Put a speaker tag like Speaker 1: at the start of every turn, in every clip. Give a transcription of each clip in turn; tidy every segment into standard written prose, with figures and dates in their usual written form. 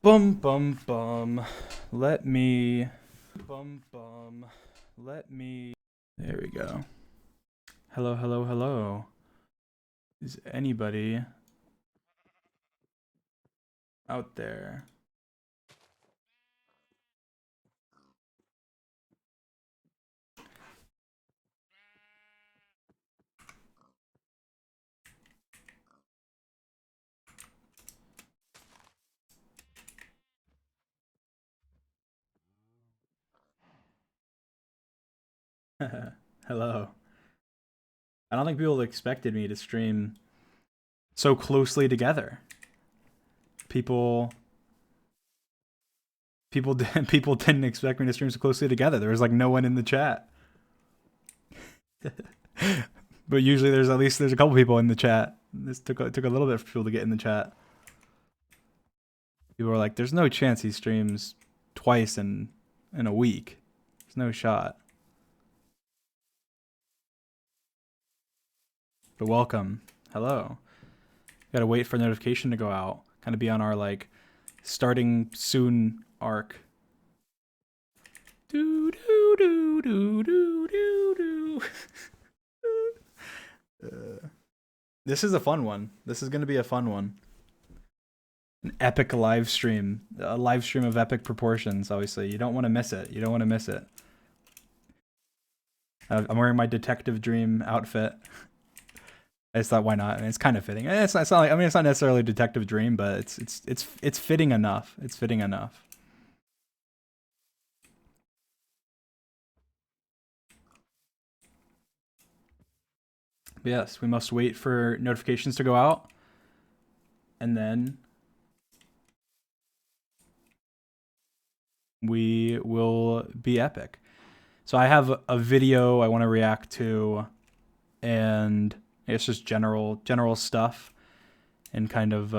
Speaker 1: Bum bum bum. Let me. Bum bum. Let me. There we go. Hello, hello, hello. Is anybody out there? Hello. I don't think people expected me to stream so closely together. People people didn't expect me to stream so closely together. There was like no one in the chat. But usually there's a couple people in the chat. This took a little bit for people to get in the chat. People were like, "There's no chance he streams twice in a week. There's no shot." But welcome, hello. Gotta wait for a notification to go out. Kind of be on our like starting soon arc. Do do do do do do do. This is a fun one. This is gonna be a fun one. An epic live stream. A live stream of epic proportions, obviously. You don't want to miss it. You don't want to miss it. I'm wearing my Detective Dream outfit. I just thought, why not? I mean, it's kind of fitting. It's not like, I mean, it's not necessarily a Detective Dream, but it's fitting enough. It's fitting enough. But yes, we must wait for notifications to go out, and then we will be epic. So I have a video I want to react to, and it's just general stuff, and kind of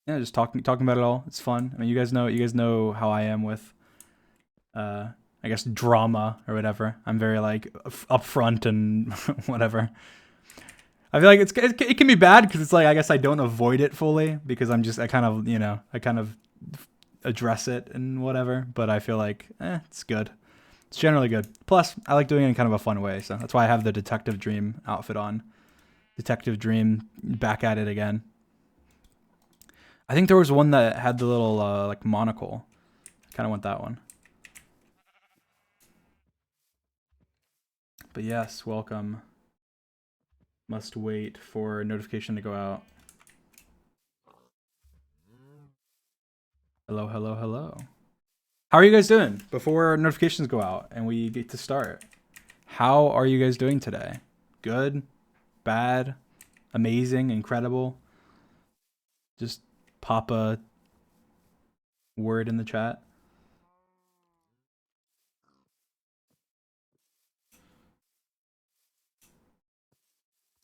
Speaker 1: yeah, just talking about it all. It's fun. I mean, you guys know how I am with I guess drama or whatever. I'm very like upfront and whatever. I feel like it can be bad because it's like I guess I don't avoid it fully because I kind of address it and whatever. But I feel like it's good. It's generally good. Plus, I like doing it in kind of a fun way, so that's why I have the Detective Dream outfit on. Detective Dream, back at it again. I think there was one that had the little like monocle. I kind of want that one. But yes, welcome. Must wait for notification to go out. Hello, hello, hello. How are you guys doing before notifications go out and we get to start? How are you guys doing today? Good? Bad? Amazing? Incredible? Just pop a word in the chat.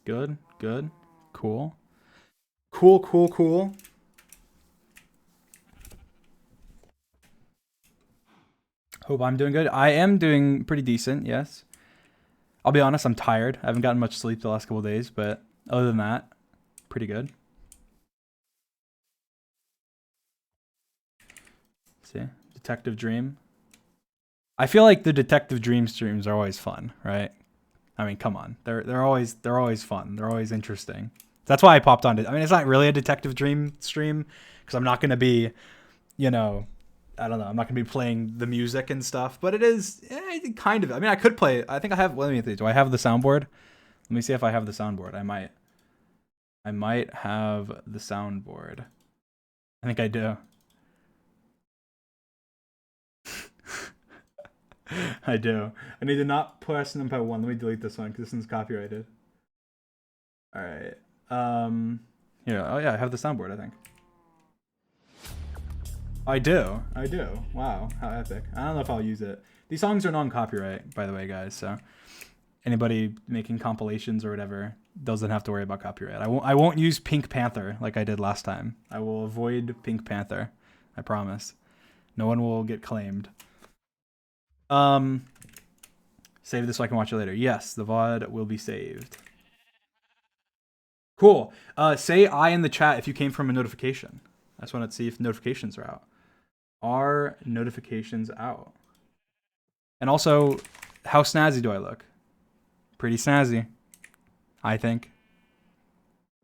Speaker 1: Good? Good? Cool? Cool, cool, cool. Hope I'm doing good. I am doing pretty decent, yes. I'll be honest, I'm tired. I haven't gotten much sleep the last couple of days, but other than that, pretty good. See? Detective Dream. I feel like the Detective Dream streams are always fun, right? I mean, come on. They're always fun. They're always interesting. That's why I popped on it. I mean, it's not really a Detective Dream stream because I'm not going to be, you know, I don't know. I'm not going to be playing the music and stuff, but it is kind of. I mean, I could play. I think I have. Let me think. Do I have the soundboard? Let me see if I have the soundboard. I might have the soundboard. I think I do. I do. I need to not press number 1. Let me delete this one because this one's copyrighted. All right. Here. Oh yeah, I have the soundboard. I think. I do. Wow, how epic. I don't know if I'll use it. These songs are non-copyright, by the way, guys. So anybody making compilations or whatever doesn't have to worry about copyright. I won't use Pink Panther like I did last time. I will avoid Pink Panther. I promise. No one will get claimed. Save this so I can watch it later. Yes, the VOD will be saved. Cool. Say I in the chat if you came from a notification. I just want to see if notifications are out. Are notifications out? And also, how snazzy do I look? Pretty snazzy, I think.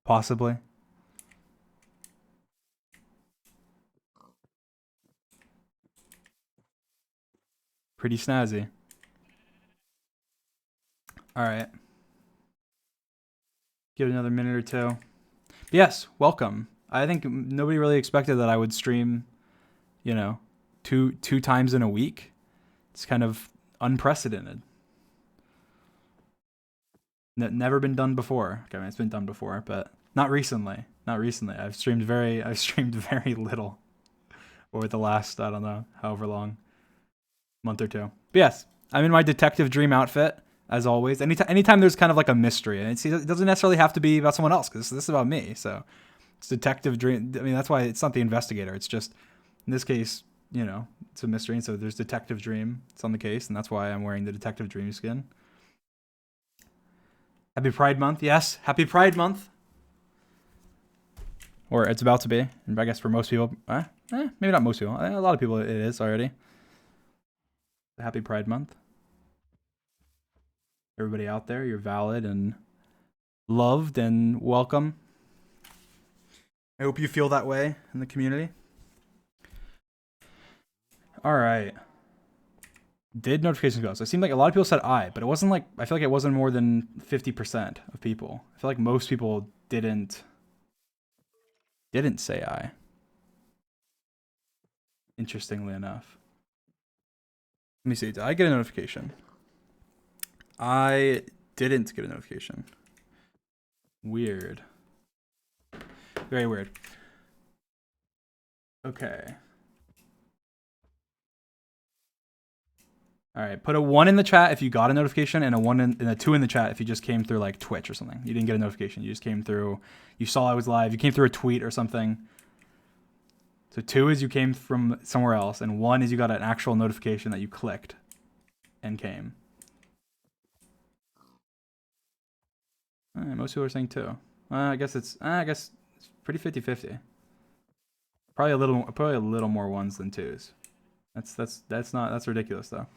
Speaker 1: Possibly. Pretty snazzy. All right. Give it another minute or two. But yes, welcome. I think nobody really expected that I would stream, you know, two times in a week. It's kind of unprecedented. Never been done before. Okay, I mean, it's been done before, but not recently. Not recently. I've streamed very little over the last, I don't know, however long, month or two. But yes, I'm in my detective dream outfit as always. Anytime there's kind of like a mystery, and it doesn't necessarily have to be about someone else because this is about me. So it's detective dream. I mean, that's why it's not the investigator. It's just in this case, you know, it's a mystery, and so there's detective dream. It's on the case, and that's why I'm wearing the detective dream skin. Happy Pride Month. Yes, happy Pride Month. Or it's about to be. And I guess for most people, maybe not most people. A lot of people it is already. Happy Pride Month. Everybody out there, you're valid and loved and welcome. I hope you feel that way in the community. All right. Did notifications go? So it seemed like a lot of people said I, but it wasn't like, I feel like it wasn't more than 50% of people. I feel like most people didn't say I. Interestingly enough. Let me see. Did I get a notification? I didn't get a notification. Weird. Very weird. Okay. All right. Put a 1 in the chat if you got a notification, and a 2 in the chat if you just came through like Twitch or something. You didn't get a notification. You just came through. You saw I was live. You came through a tweet or something. So 2 is you came from somewhere else, and 1 is you got an actual notification that you clicked and came. Most people are saying 2. I guess it's pretty 50-50. Probably a little more 1s than 2s. That's ridiculous though.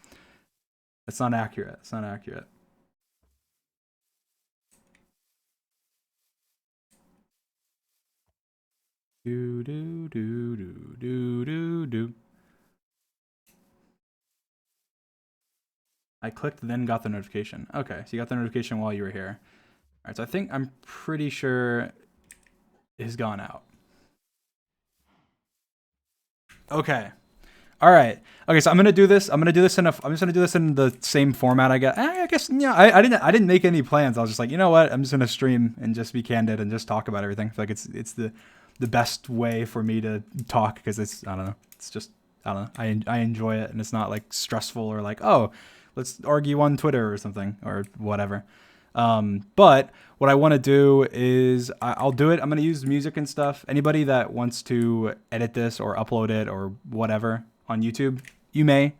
Speaker 1: That's not accurate. It's not accurate. Do. I clicked, then got the notification. Okay, so you got the notification while you were here. All right, so I'm pretty sure it has gone out. Okay. All right. Okay, so I'm gonna do this. I'm just gonna do this in the same format. I guess yeah. I didn't make any plans. I was just like, you know what? I'm just gonna stream and just be candid and just talk about everything. I feel like it's the best way for me to talk because it's I don't know. It's just I don't know. I enjoy it and it's not like stressful or like oh let's argue on Twitter or something or whatever. But what I want to do is I'll do it. I'm going to use music and stuff. Anybody that wants to edit this or upload it or whatever on YouTube, you may.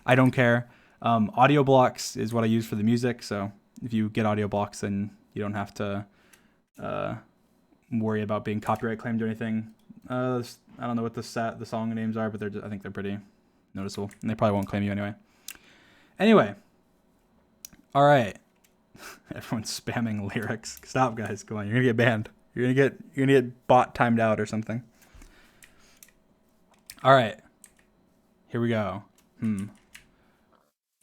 Speaker 1: I don't care. Audio blocks is what I use for the music. So if you get audio blocks, then you don't have to worry about being copyright claimed or anything. I don't know what the song names are, but I think they're pretty noticeable, and they probably won't claim you anyway. Anyway, all right. Everyone's spamming lyrics. Stop, guys. Come on. You're gonna get banned. You're gonna get bot timed out or something. All right. Here we go.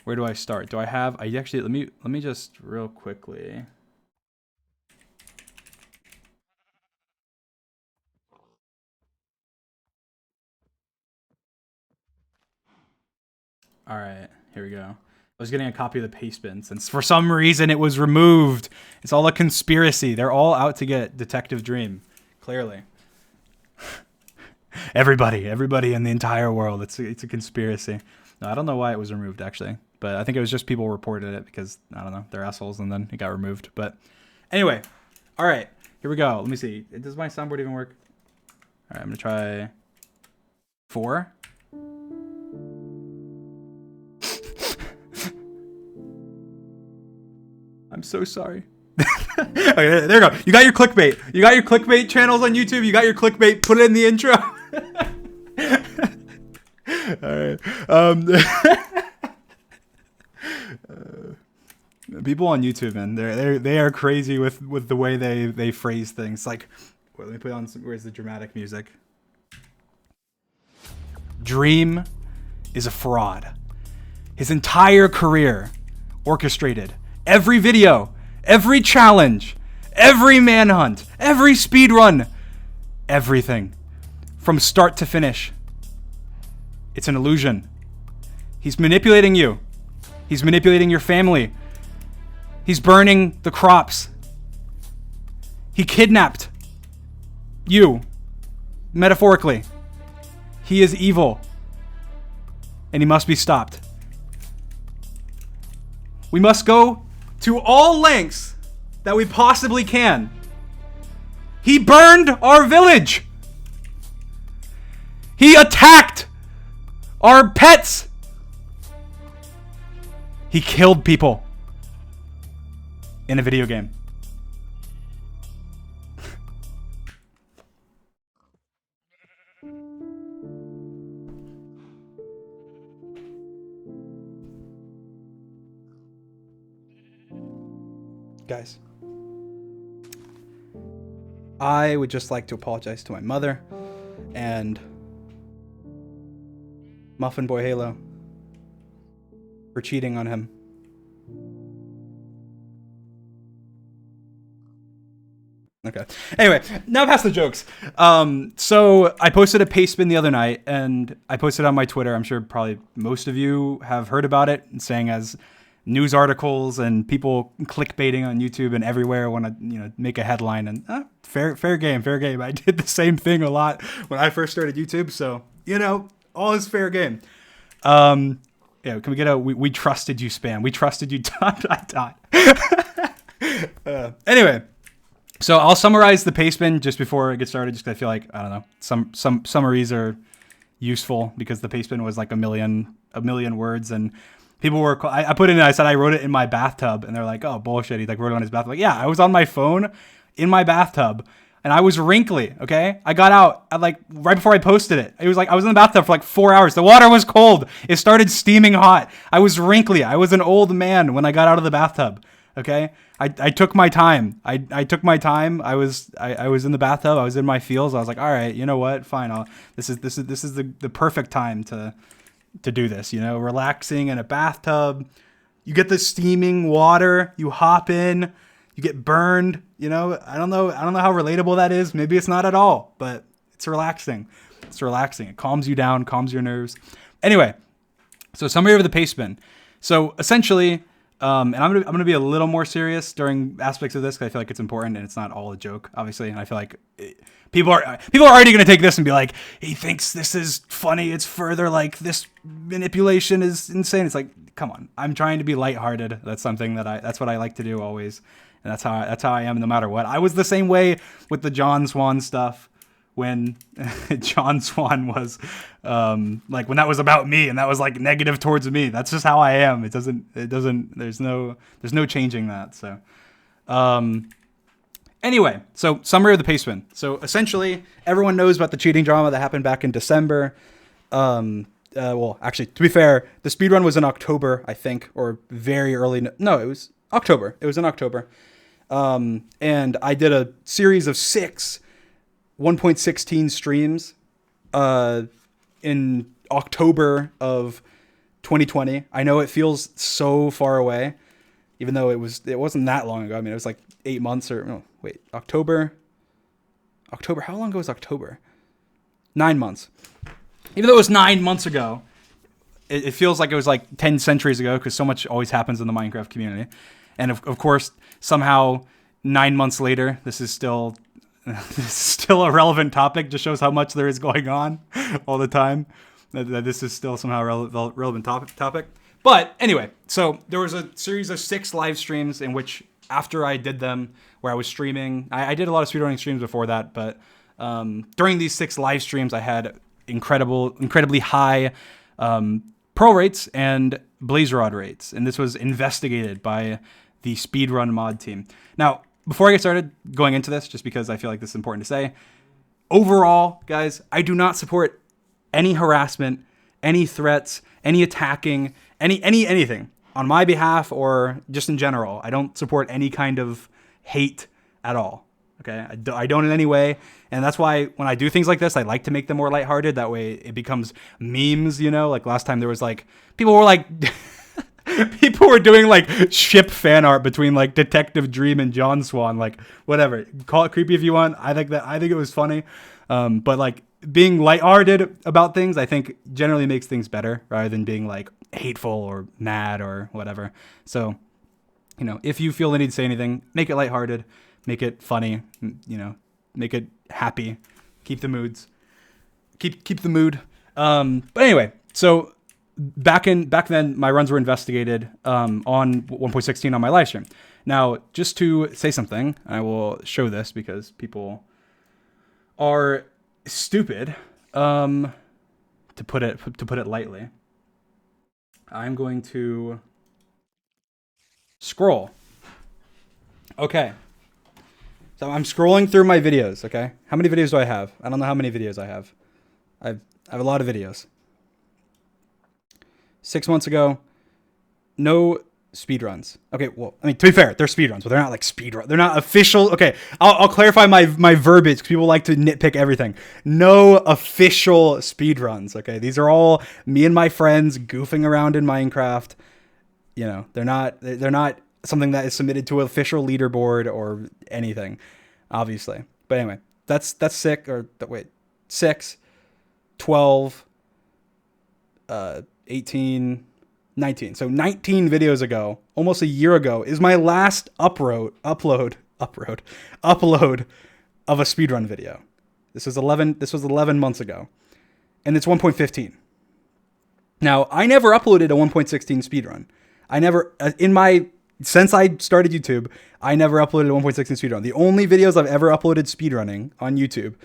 Speaker 1: Where do I start? Do I have? I actually let me just real quickly. All right. Here we go. I was getting a copy of the paste bin since for some reason it was removed. It's all a conspiracy. They're all out to get Detective Dream. Clearly. Everybody in the entire world. It's a conspiracy. No, I don't know why it was removed actually, but I think it was just people reported it because I don't know, they're assholes and then it got removed. But anyway, all right, here we go. Let me see. Does my soundboard even work? All right, I'm gonna try 4. I'm so sorry. Okay, there you go. You got your clickbait. You got your clickbait channels on YouTube. You got your clickbait. Put it in the intro. All right. People on YouTube, man, they are crazy with the way they phrase things. Like, wait, let me put on some. Where's the dramatic music? Dream is a fraud. His entire career orchestrated. Every video, every challenge, every manhunt, every speedrun, everything. From start to finish. It's an illusion. He's manipulating you. He's manipulating your family. He's burning the crops. He kidnapped you, metaphorically. He is evil. And he must be stopped. We must go to all lengths that we possibly can. He burned our village. He attacked our pets. He killed people in a video game. Guys, I would just like to apologize to my mother and Muffin Boy Halo for cheating on him. Okay. Anyway, now past the jokes. So I posted a paste spin the other night, and I posted on my Twitter. I'm sure probably most of you have heard about it, saying as news articles and people clickbaiting on YouTube and everywhere want to, make a headline, and fair game. I did the same thing a lot when I first started YouTube, so all is fair game. Can we get we trusted you spam? We trusted you ... Anyway, so I'll summarize the paste spin just before it gets started, just because I feel like, I don't know, some summaries are useful, because the paste spin was like a million words, and people were, I put it in, I said I wrote it in my bathtub, and they're like, oh, bullshit, he wrote it on his bathtub. Like, yeah, I was on my phone in my bathtub, and I was wrinkly, okay? I got out at right before I posted it. It was I was in the bathtub for 4 hours. The water was cold. It started steaming hot. I was wrinkly. I was an old man when I got out of the bathtub, okay? I took my time. I took my time. I was in the bathtub. I was in my feels. I was like, all right, you know what? Fine. This is the perfect time to do this, relaxing in a bathtub. You get the steaming water, you hop in, you get burned, I don't know how relatable that is. Maybe it's not at all, but it's relaxing. It calms you down, calms your nerves. Anyway, so summary of the paste spin. So essentially, and I'm gonna be a little more serious during aspects of this, because I feel like it's important and it's not all a joke, obviously. And I feel like people are already gonna take this and be like, he thinks this is funny. It's further this manipulation is insane. It's like, come on. I'm trying to be lighthearted. That's something that's what I like to do always, and that's how I am no matter what. I was the same way with the John Swan stuff. When John Swan was when that was about me and that was negative towards me. That's just how I am. There's no changing that. So anyway, so summary of the paste spin. So essentially everyone knows about the cheating drama that happened back in December. Well, actually, to be fair, the speedrun was in October, I think, or very early. No, it was October. It was in October. And I did a series of 6 1.16 streams in October of 2020. I know it feels so far away, even though it wasn't that long ago. I mean, it was 8 months October. How long ago was October? 9 months. Even though it was 9 months ago, it feels like it was 10 centuries ago, because so much always happens in the Minecraft community. And of course, somehow 9 months later, this is still a relevant topic. Just shows how much there is going on all the time. That this is still somehow a relevant topic. But anyway, so there was a series of 6 live streams in which, after I did them, where I was streaming, I did a lot of speedrunning streams before that, but during these 6 live streams, I had incredibly high pearl rates and blaze rod rates, and this was investigated by the speedrun mod team. Now, before I get started going into this, just because I feel like this is important to say, overall, guys, I do not support any harassment, any threats, any attacking, anything on my behalf or just in general. I don't support any kind of hate at all. Okay, I don't in any way, and that's why when I do things like this, I like to make them more lighthearted. That way, it becomes memes. You know, like last time there was like people were like. People were doing like ship fan art between like Detective Dream and John Swan, like whatever. Call it creepy if you want. I think it was funny. But like being lighthearted about things, I think generally makes things better rather than being like hateful or mad or whatever. So, you know, if you feel the need to say anything, make it lighthearted, make it funny, you know, make it happy, keep the moods, keep the mood. But anyway, so back then my runs were investigated on 1.16 on my live stream. Now, just to say something, I will show this because people are stupid, to put it lightly. I'm going to scroll. Okay. So I'm scrolling through my videos, okay? How many videos do I have? I don't know how many videos I have. I have a lot of videos. 6 months ago, no speedruns. Okay, well, I mean, to be fair, they're speedruns, but they're not like speedruns. They're not official. Okay, I'll clarify my verbiage because people like to nitpick everything. No official speedruns, okay? These are all me and my friends goofing around in Minecraft. You know, they're not something that is submitted to an official leaderboard or anything, obviously. But anyway, that's sick, or wait, 6, 12, 18, 19. So 19 videos ago, almost a year ago, is my last upload of a speedrun video. This was 11 months ago. And it's 1.15. Now, I never uploaded a 1.16 speedrun. Since I started YouTube, I never uploaded a 1.16 speedrun. The only videos I've ever uploaded speedrunning on YouTube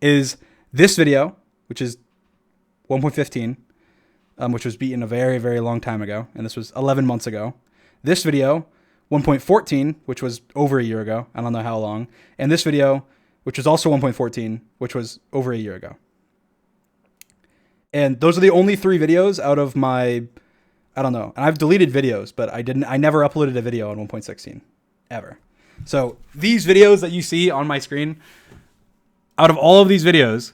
Speaker 1: is this video, which is 1.15, which was beaten a very, very long time ago. And this was 11 months ago. This video, 1.14, which was over a year ago. I don't know how long. And this video, which was also 1.14, which was over a year ago. And those are the only 3 videos out of my, I don't know. And I've deleted videos, but I never uploaded a video on 1.16 ever. So these videos that you see on my screen, out of all of these videos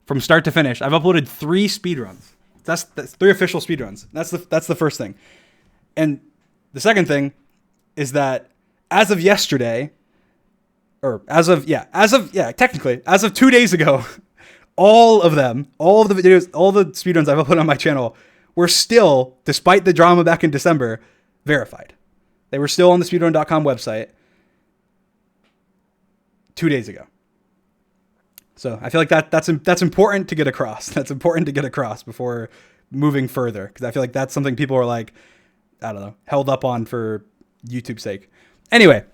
Speaker 1: from start to finish, I've uploaded 3 speedruns. That's 3 official speedruns. That's the first thing. And the second thing is that as of yesterday, technically, as of 2 days ago, all of the videos, all the speedruns I've uploaded on my channel were still, despite the drama back in December, verified. They were still on the speedrun.com website 2 days ago. So I feel like that's important to get across. That's important to get across before moving further, because I feel like that's something people are like, I don't know, held up on for YouTube's sake. Anyway,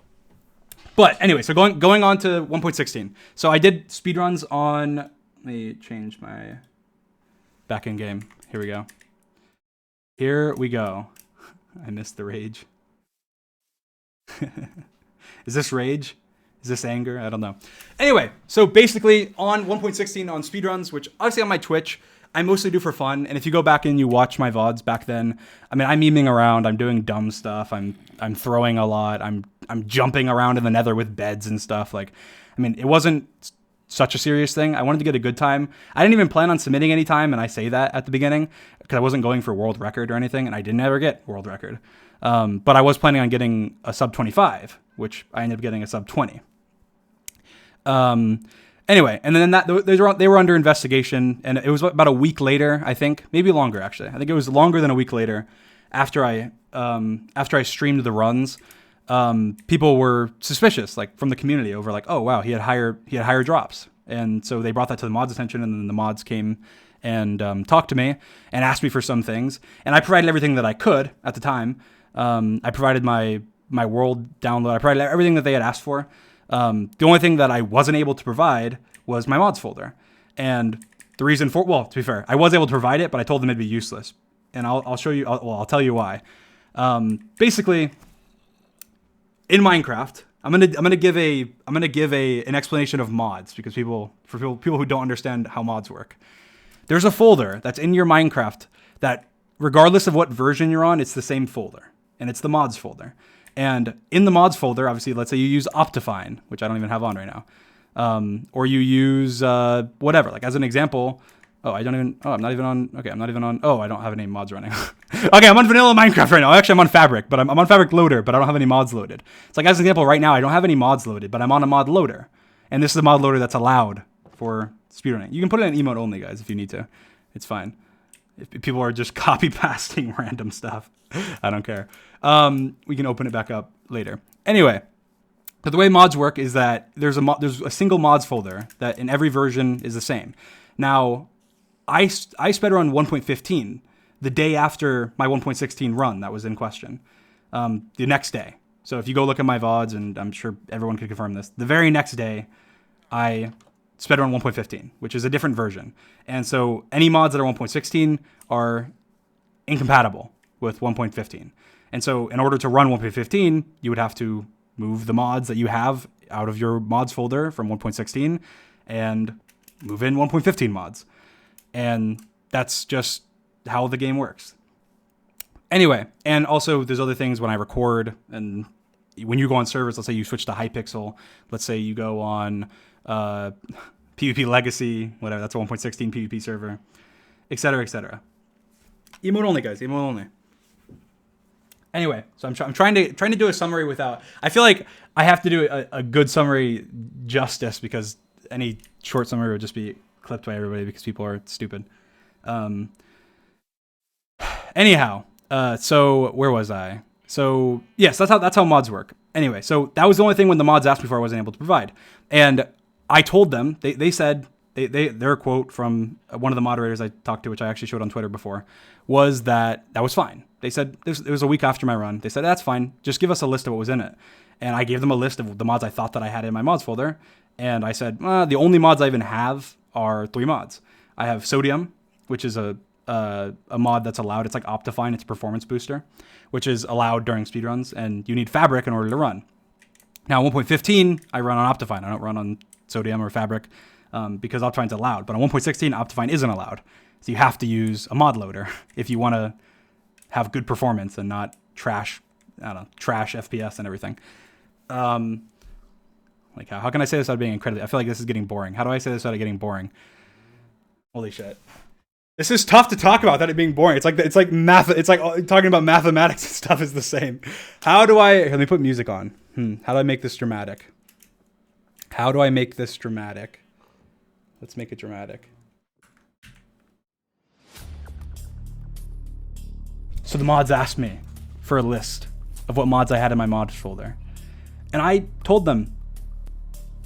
Speaker 1: so going on to 1.16. So I did speedruns on. Let me change my back in game. Here we go. Here we go. I missed the rage. Is this rage? Is this anger? I don't know. Anyway, so basically on 1.16 on speedruns, which obviously on my Twitch, I mostly do for fun. And if you go back and you watch my VODs back then, I mean, I'm memeing around. I'm doing dumb stuff. I'm throwing a lot. I'm jumping around in the nether with beds and stuff. Like, I mean, it wasn't such a serious thing. I wanted to get a good time. I didn't even plan on submitting any time, and I say that at the beginning because I wasn't going for world record or anything, and I didn't ever get world record. But I was planning on getting a sub 25, which I ended up getting a sub 20. Anyway, and then they were under investigation, and it was about a week later, I think, maybe longer actually. I think it was longer than a week later after I streamed the runs. People were suspicious, like from the community, over like, oh wow, he had higher drops, and so they brought that to the mods' attention, and then the mods came and talked to me and asked me for some things, and I provided everything that I could at the time. I provided my world download. I provided everything that they had asked for. The only thing that I wasn't able to provide was my mods folder, and the reason for, well, to be fair, I was able to provide it, but I told them it'd be useless, and I'll show you. I'll tell you why. Basically, in Minecraft, I'm gonna give an explanation of mods because people who don't understand how mods work. There's a folder that's in your Minecraft that, regardless of what version you're on, it's the same folder, and it's the mods folder. And in the mods folder, obviously, let's say you use Optifine, which I don't even have on right now, or you use whatever. Like as an example, I'm not even on. Okay, I'm not even on. Oh, I don't have any mods running. Okay, I'm on vanilla Minecraft right now. Actually, I'm on Fabric, but I'm on Fabric Loader, but I don't have any mods loaded. It's like as an example, right now I don't have any mods loaded, but I'm on a mod loader, and this is a mod loader that's allowed for speedrunning. You can put it in emote only, guys, if you need to. It's fine. If people are just copy pasting random stuff, I don't care. We can open it back up later. Anyway, but the way mods work is that there's a single mods folder that in every version is the same. Now, I sped run 1.15 the day after my 1.16 run that was in question, the next day. So if you go look at my VODs, and I'm sure everyone could confirm this, the very next day, I sped run 1.15, which is a different version. And so any mods that are 1.16 are incompatible with 1.15. And so in order to run 1.15, you would have to move the mods that you have out of your mods folder from 1.16 and move in 1.15 mods. And that's just how the game works. Anyway, and also there's other things when I record and when you go on servers, let's say you switch to Hypixel, let's say you go on PvP Legacy, whatever, that's a 1.16 PvP server, etc., etc. Emote only, guys, emote only. Anyway, so I'm trying to do a summary without. I feel like I have to do a good summary justice because any short summary would just be clipped by everybody because people are stupid. Anyhow, so where was I? So yes, that's how mods work. Anyway, so that was the only thing when the mods asked me for I wasn't able to provide, and I told them they said their quote from one of the moderators I talked to, which I actually showed on Twitter before, was that was fine. They said it was a week after my run. They said that's fine. Just give us a list of what was in it, and I gave them a list of the mods I thought that I had in my mods folder, and I said the only mods I even have are 3 mods. I have Sodium, which is a mod that's allowed. It's like Optifine. It's a performance booster, which is allowed during speedruns, and you need Fabric in order to run. Now, 1.15, I run on Optifine. I don't run on Sodium or Fabric because Optifine's allowed. But on 1.16, Optifine isn't allowed. So you have to use a mod loader if you want to have good performance and not trash FPS and everything. Like how can I say this without being incredibly? I feel like this is getting boring. How do I say this without getting boring? Holy shit. This is tough to talk about without it being boring. It's like math. It's like talking about mathematics and stuff is the same. How do I? Let me put music on. How do I make this dramatic? How do I make this dramatic? Let's make it dramatic. So the mods asked me for a list of what mods I had in my mods folder, and I told them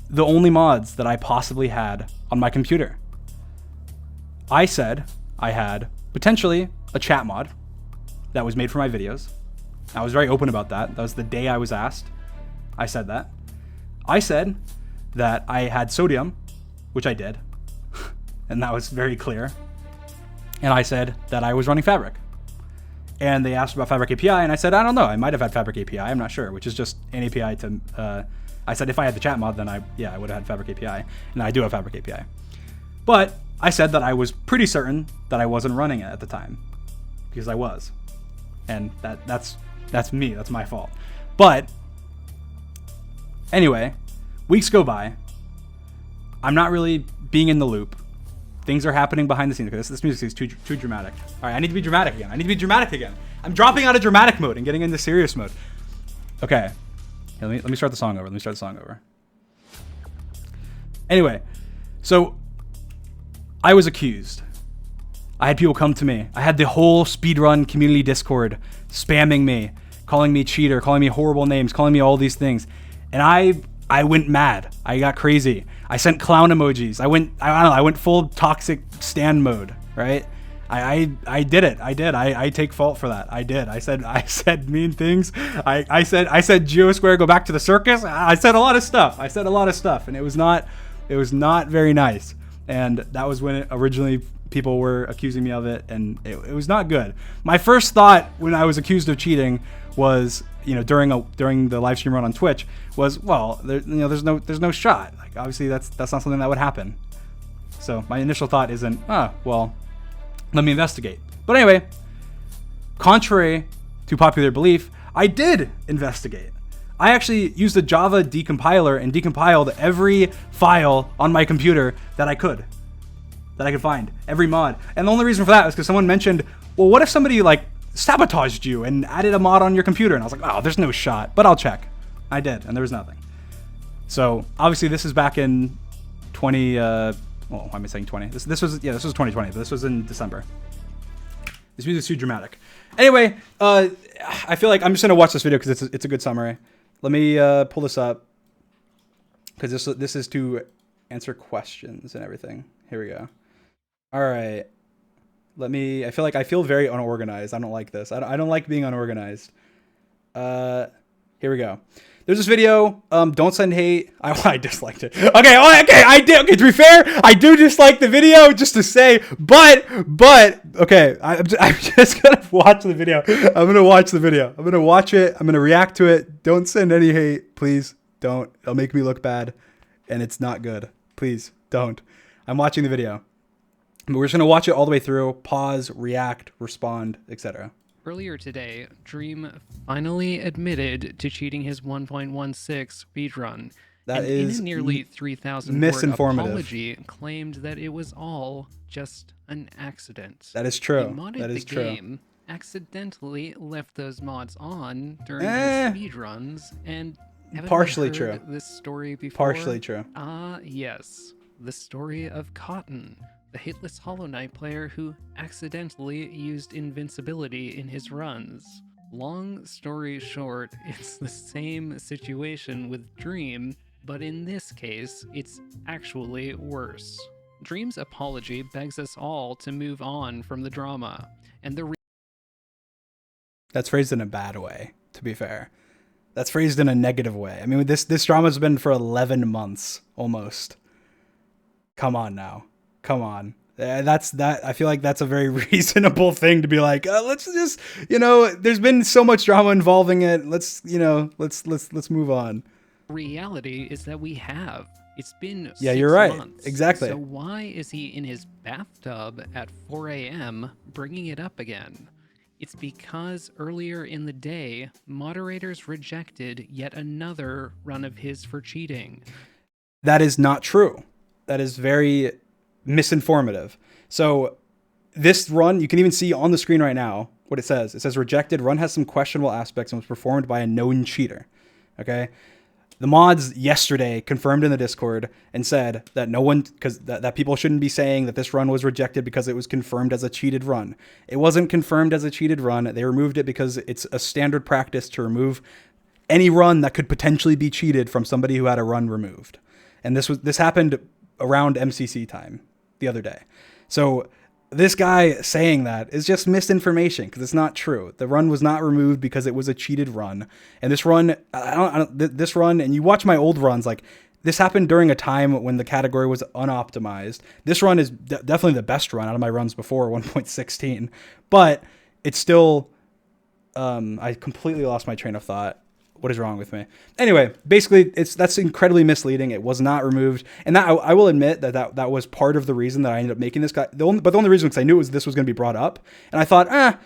Speaker 1: the only mods that I possibly had on my computer. I said I had potentially a chat mod that was made for my videos. I was very open about that. That was the day I was asked. I said that. I said that I had Sodium, which I did, and that was very clear. And I said that I was running Fabric. And they asked about Fabric API, and I said, I don't know. I might have had Fabric API. I'm not sure, which is just an API to... I said if I had the chat mod, then I would have had Fabric API, and I do have Fabric API. But I said that I was pretty certain that I wasn't running it at the time, because I was, and that's me. That's my fault. But anyway, weeks go by. I'm not really being in the loop. Things are happening behind the scenes. Okay, this music is too dramatic. All right, I need to be dramatic again. I'm dropping out of dramatic mode and getting into serious mode. Okay. Let me start the song over. Anyway, so I was accused. I had people come to me. I had the whole speedrun community Discord spamming me, calling me cheater, calling me horrible names, calling me all these things. And I went mad. I got crazy. I sent clown emojis. I went full toxic stan mode, right? I did it. I take fault for that. I did. I said mean things. I said Geosquare, go back to the circus. I said a lot of stuff. And it was not very nice. And that was when originally people were accusing me of it, and it was not good. My first thought when I was accused of cheating was, during the live stream run on Twitch, was, well, there's no shot. Like, obviously that's not something that would happen. So my initial thought isn't, well, let me investigate. But anyway, contrary to popular belief, I did investigate. I actually used a Java decompiler and decompiled every file on my computer that I could find, every mod. And the only reason for that was because someone mentioned, well, what if somebody like sabotaged you and added a mod on your computer? And I was like, oh, there's no shot, but I'll check. I did, and there was nothing. So obviously this is back in 20. Why am I saying 20? This was 2020, but this was in December. This music's too dramatic. Anyway, I feel like I'm just gonna watch this video because it's a good summary. Let me pull this up because this is to answer questions and everything. Here we go. All right. I feel very unorganized. I don't like this. I don't like being unorganized. Here we go. There's this video. Don't send hate. I disliked it. Okay. I did. Okay. To be fair, I do dislike the video, just to say. But okay. I'm just gonna watch the video. I'm gonna watch the video. I'm gonna watch it. I'm gonna react to it. Don't send any hate, please. Don't. It'll make me look bad, and it's not good. Please don't. I'm watching the video. But we're just gonna watch it all the way through. Pause, react, respond, etc.
Speaker 2: Earlier today, Dream finally admitted to cheating his 1.16 speedrun.
Speaker 1: That
Speaker 2: and
Speaker 1: is
Speaker 2: in a nearly 3,000 word apology, claimed that it was all just an accident.
Speaker 1: That is true.
Speaker 2: He modded
Speaker 1: that is
Speaker 2: the
Speaker 1: true.
Speaker 2: game, accidentally left those mods on during his speedruns, and haven't
Speaker 1: partially
Speaker 2: you heard
Speaker 1: true.
Speaker 2: This story before?
Speaker 1: Partially true.
Speaker 2: Yes, the story of Cotton, the hitless Hollow Knight player who accidentally used invincibility in his runs. Long story short, it's the same situation with Dream, but in this case, it's actually worse. Dream's apology begs us all to move on from the drama, and
Speaker 1: That's phrased in a bad way, to be fair. That's phrased in a negative way. I mean, this drama's been for 11 months, almost. Come on now. Come on. I feel like that's a very reasonable thing to be like, let's just, there's been so much drama involving it. Let's move on.
Speaker 2: Reality is that we have. It's been 6
Speaker 1: you're right.
Speaker 2: months.
Speaker 1: Exactly.
Speaker 2: So why is he in his bathtub at 4 a.m. bringing it up again? It's because earlier in the day, moderators rejected yet another run of his for cheating.
Speaker 1: That is not true. That is very misinformative. So this run, you can even see on the screen right now what it says. It says rejected. Run has some questionable aspects and was performed by a known cheater. Okay. The mods yesterday confirmed in the Discord and said that no one, because that people shouldn't be saying that this run was rejected because it was confirmed as a cheated run. It wasn't confirmed as a cheated run. They removed it because it's a standard practice to remove any run that could potentially be cheated from somebody who had a run removed. And this happened around MCC time the other day. So this guy saying that is just misinformation because it's not true. The run was not removed because it was a cheated run. And this run, this run, and you watch my old runs, like this happened during a time when the category was unoptimized. This run is definitely the best run out of my runs before 1.16, but it's still, I completely lost my train of thought. What is wrong with me? Anyway, basically, that's incredibly misleading. It was not removed, and that I will admit that was part of the reason that I ended up making this guy. But the only reason because I knew this was going to be brought up, and I thought,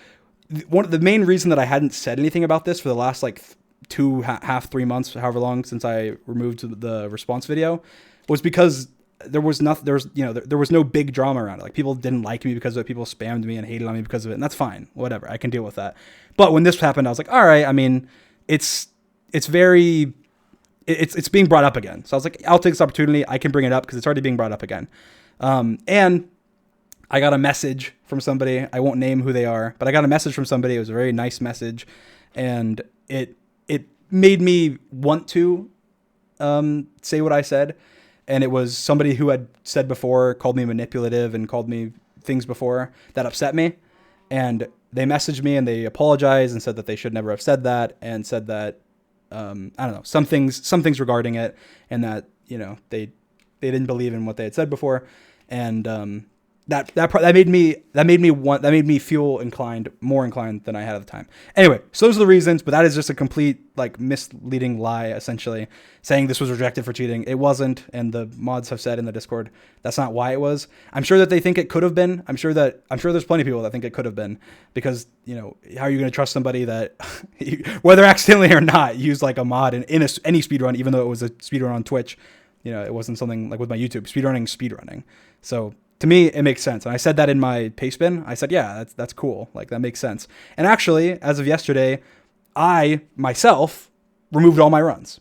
Speaker 1: the main reason that I hadn't said anything about this for the last like 3 months, however long since I removed the response video, was because there was no big drama around it. Like people didn't like me because of it. People spammed me and hated on me because of it, and that's fine. Whatever, I can deal with that. But when this happened, I was like, all right. I mean, it's being brought up again. So I was like, I'll take this opportunity. I can bring it up because it's already being brought up again. And I got a message from somebody. I won't name who they are, but I got a message from somebody. It was a very nice message. And it made me want to say what I said. And it was somebody who had said before, called me manipulative and called me things before that upset me. And they messaged me and they apologized and said that they should never have said that and said that, I don't know, some things regarding it, and that, they didn't believe in what they had said before. and that made me feel more inclined than I had at the time. Anyway, so those are the reasons, but that is just a complete like misleading lie, essentially saying this was rejected for cheating. It wasn't, and the mods have said in the Discord that's not why it was. I'm sure that they think it could have been. I'm sure there's plenty of people that think it could have been, because how are you going to trust somebody that whether accidentally or not used like a mod in any speedrun, even though it was a speedrun on Twitch. It wasn't something like with my YouTube speedrunning. So to me, it makes sense. And I said that in my paste bin. I said, yeah, that's cool. Like, that makes sense. And actually, as of yesterday, I myself removed all my runs.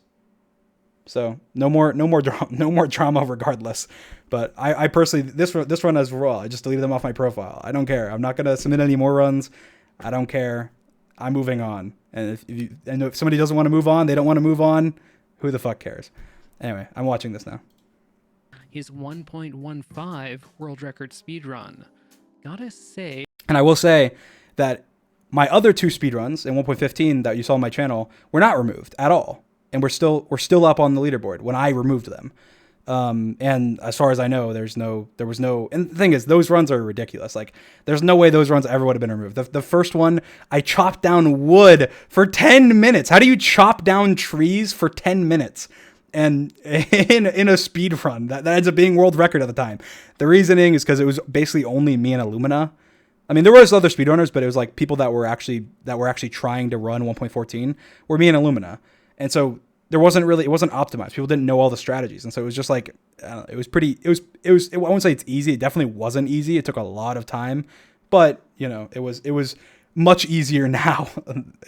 Speaker 1: So no more drama regardless. But I personally, this run as well, I just deleted them off my profile. I don't care. I'm not going to submit any more runs. I don't care. I'm moving on. And if somebody doesn't want to move on, they don't want to move on. Who the fuck cares? Anyway, I'm watching this now.
Speaker 2: His 1.15 world record speedrun. Gotta say...
Speaker 1: And I will say that my other 2 speedruns in 1.15 that you saw on my channel were not removed at all. And we're still up on the leaderboard when I removed them. And as far as I know, there was no, and the thing is, those runs are ridiculous. Like, there's no way those runs ever would have been removed. The first one, I chopped down wood for 10 minutes. How do you chop down trees for 10 minutes? And in a speed run that ends up being world record at the time. The reasoning is because it was basically only me and Illumina. I mean, there was other speedrunners, but it was like people that were actually trying to run 1.14 were me and Illumina. And so it wasn't optimized. People didn't know all the strategies. And so it was just like, it was, I won't say it's easy. It definitely wasn't easy. It took a lot of time, but it was much easier now.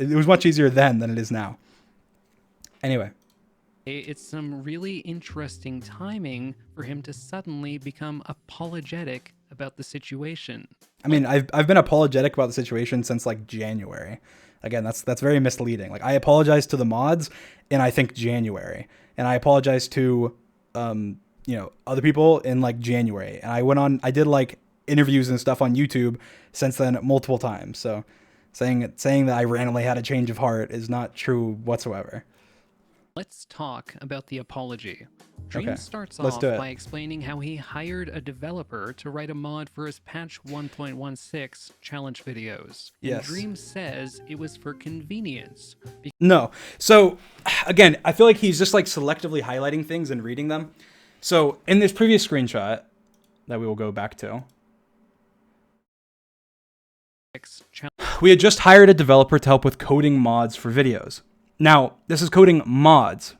Speaker 1: It was much easier then than it is now. Anyway.
Speaker 2: It's some really interesting timing for him to suddenly become apologetic about the situation.
Speaker 1: I mean, I've been apologetic about the situation since like January. Again, that's very misleading. Like, I apologized to the mods in I think January, and I apologized to other people in like January, and I did like interviews and stuff on YouTube since then multiple times. So saying that I randomly had a change of heart is not true whatsoever.
Speaker 2: Let's talk about the apology. Dream
Speaker 1: Okay,
Speaker 2: starts
Speaker 1: let's
Speaker 2: off
Speaker 1: do it.
Speaker 2: by explaining how he hired a developer to write a mod for his patch 1.16 challenge videos. And
Speaker 1: Yes.
Speaker 2: Dream says it was for convenience.
Speaker 1: No. So again, I feel like he's just like selectively highlighting things and reading them. So in this previous screenshot that we will go back to, we had just hired a developer to help with coding mods for videos. Now, this is coding mods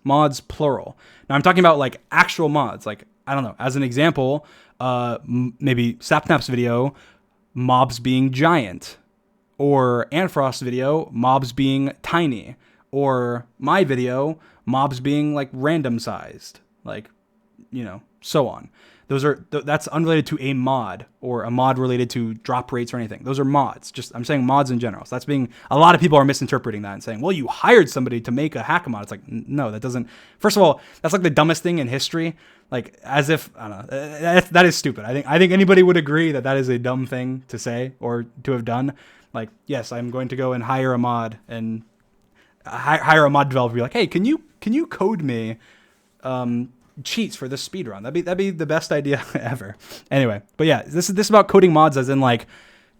Speaker 1: plural. Now, I'm talking about like actual mods. Like, I don't know, as an example, maybe Sapnap's video, mobs being giant, or Antfrost's video, mobs being tiny, or my video, mobs being like random sized, like, so on. That's unrelated to a mod or a mod related to drop rates or anything. Those are mods. I'm saying mods in general. So a lot of people are misinterpreting that and saying, well, you hired somebody to make a hack mod. It's like, no, that doesn't. First of all, that's like the dumbest thing in history. Like, as if, I don't know, that is stupid. I think anybody would agree that is a dumb thing to say or to have done. Like, yes, I'm going to go and hire a mod and hire a mod developer. Be like, hey, can you code me, cheats for this speed run? That'd be the best idea ever. Anyway, but yeah, this is about coding mods, as in like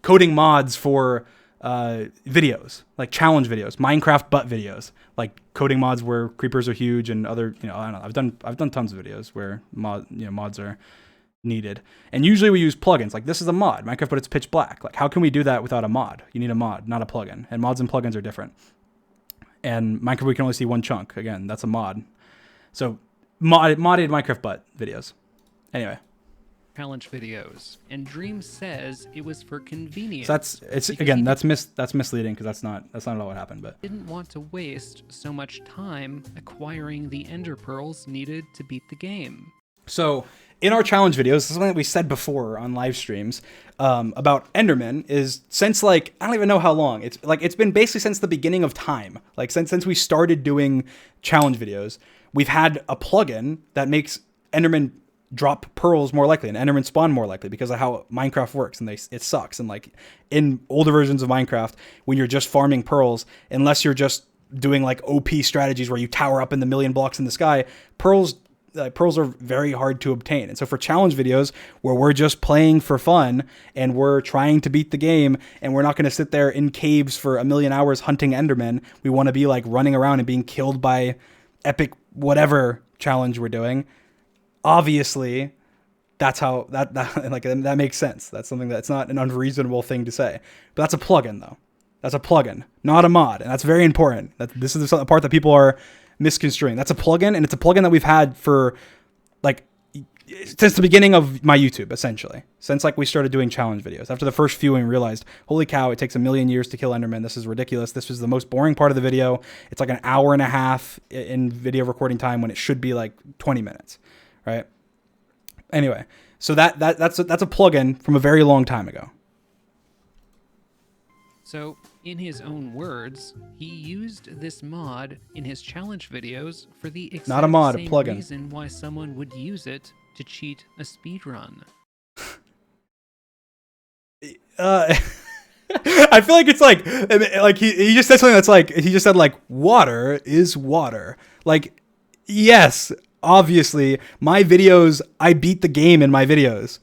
Speaker 1: coding mods for videos, like challenge videos, Minecraft butt videos, like coding mods where creepers are huge and other, I don't know. I've done tons of videos where mods are needed, and usually we use plugins. Like, this is a mod, Minecraft, but it's pitch black. Like, how can we do that without a mod? You need a mod, not a plugin. And mods and plugins are different. And Minecraft, we can only see one chunk. Again, that's a mod. So modded Minecraft butt videos. Anyway.
Speaker 2: Challenge videos, and Dream says it was for convenience.
Speaker 1: So that's misleading, because that's not at all what happened. But
Speaker 2: didn't want to waste so much time acquiring the ender pearls needed to beat the game.
Speaker 1: So in our challenge videos, this is something that we said before on live streams about Enderman, is since like, I don't even know how long. It's been basically since the beginning of time. Like since we started doing challenge videos, we've had a plugin that makes Enderman drop pearls more likely and Enderman spawn more likely because of how Minecraft works, and it sucks. And like in older versions of Minecraft, when you're just farming pearls, unless you're just doing like OP strategies where you tower up in the million blocks in the sky, pearls pearls are very hard to obtain. And so for challenge videos where we're just playing for fun and we're trying to beat the game and we're not going to sit there in caves for a million hours hunting Endermen, we want to be like running around and being killed by epic whatever challenge we're doing. Obviously, that's how that makes sense. That's something that's not an unreasonable thing to say. But that's a plugin though. That's a plugin, not a mod, and that's very important. This is the part that people are misconstruing. That's a plugin, and it's a plugin that we've had for like since the beginning of my YouTube, essentially. Since like we started doing challenge videos. After the first few, we realized, holy cow, it takes 1,000,000 years to kill Enderman. This is ridiculous. This was the most boring part of the video. It's like an hour and a half in video recording time when it should be like 20 minutes, right? Anyway, so that's a plugin from a very long time ago.
Speaker 2: So, in his own words, he used this mod in his challenge videos for the exact
Speaker 1: Not a mod, a
Speaker 2: same
Speaker 1: plugin.
Speaker 2: reason why someone would use it to cheat a speedrun.
Speaker 1: I feel like it's like he just said something that's like, he just said like, water is water. Like, yes, obviously, my videos, I beat the game in my videos.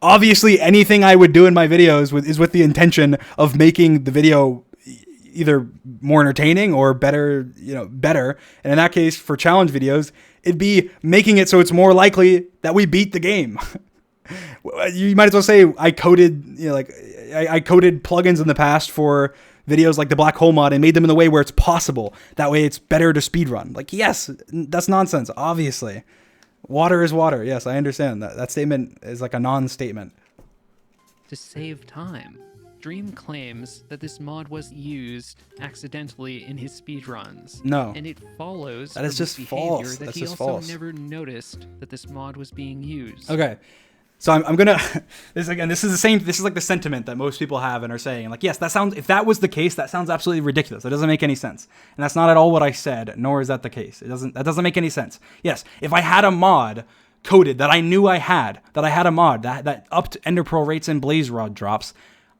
Speaker 1: Obviously, anything I would do in my videos is with the intention of making the video either more entertaining or better, better. And in that case, for challenge videos, it'd be making it so it's more likely that we beat the game. You might as well say I coded, I coded plugins in the past for videos like the black hole mod and made them in the way where it's possible. That way it's better to speedrun. Like, yes, that's nonsense, obviously. Water is water. Yes, I understand that. That statement is like a non-statement.
Speaker 2: To save time, Dream claims that this mod was used accidentally in his speedruns.
Speaker 1: No.
Speaker 2: And it follows
Speaker 1: that is just false.
Speaker 2: That
Speaker 1: That's
Speaker 2: he
Speaker 1: just
Speaker 2: also
Speaker 1: false.
Speaker 2: never noticed that this mod was being used.
Speaker 1: Okay. So I'm gonna this is like the sentiment that most people have and are saying, like, yes, if that was the case, that sounds absolutely ridiculous. It doesn't make any sense. And that's not at all what I that nor is that the case. That doesn't make any sense. Yes, if I had a mod coded that I knew I had a mod that upped Ender Pearl rates and Blaze Rod drops,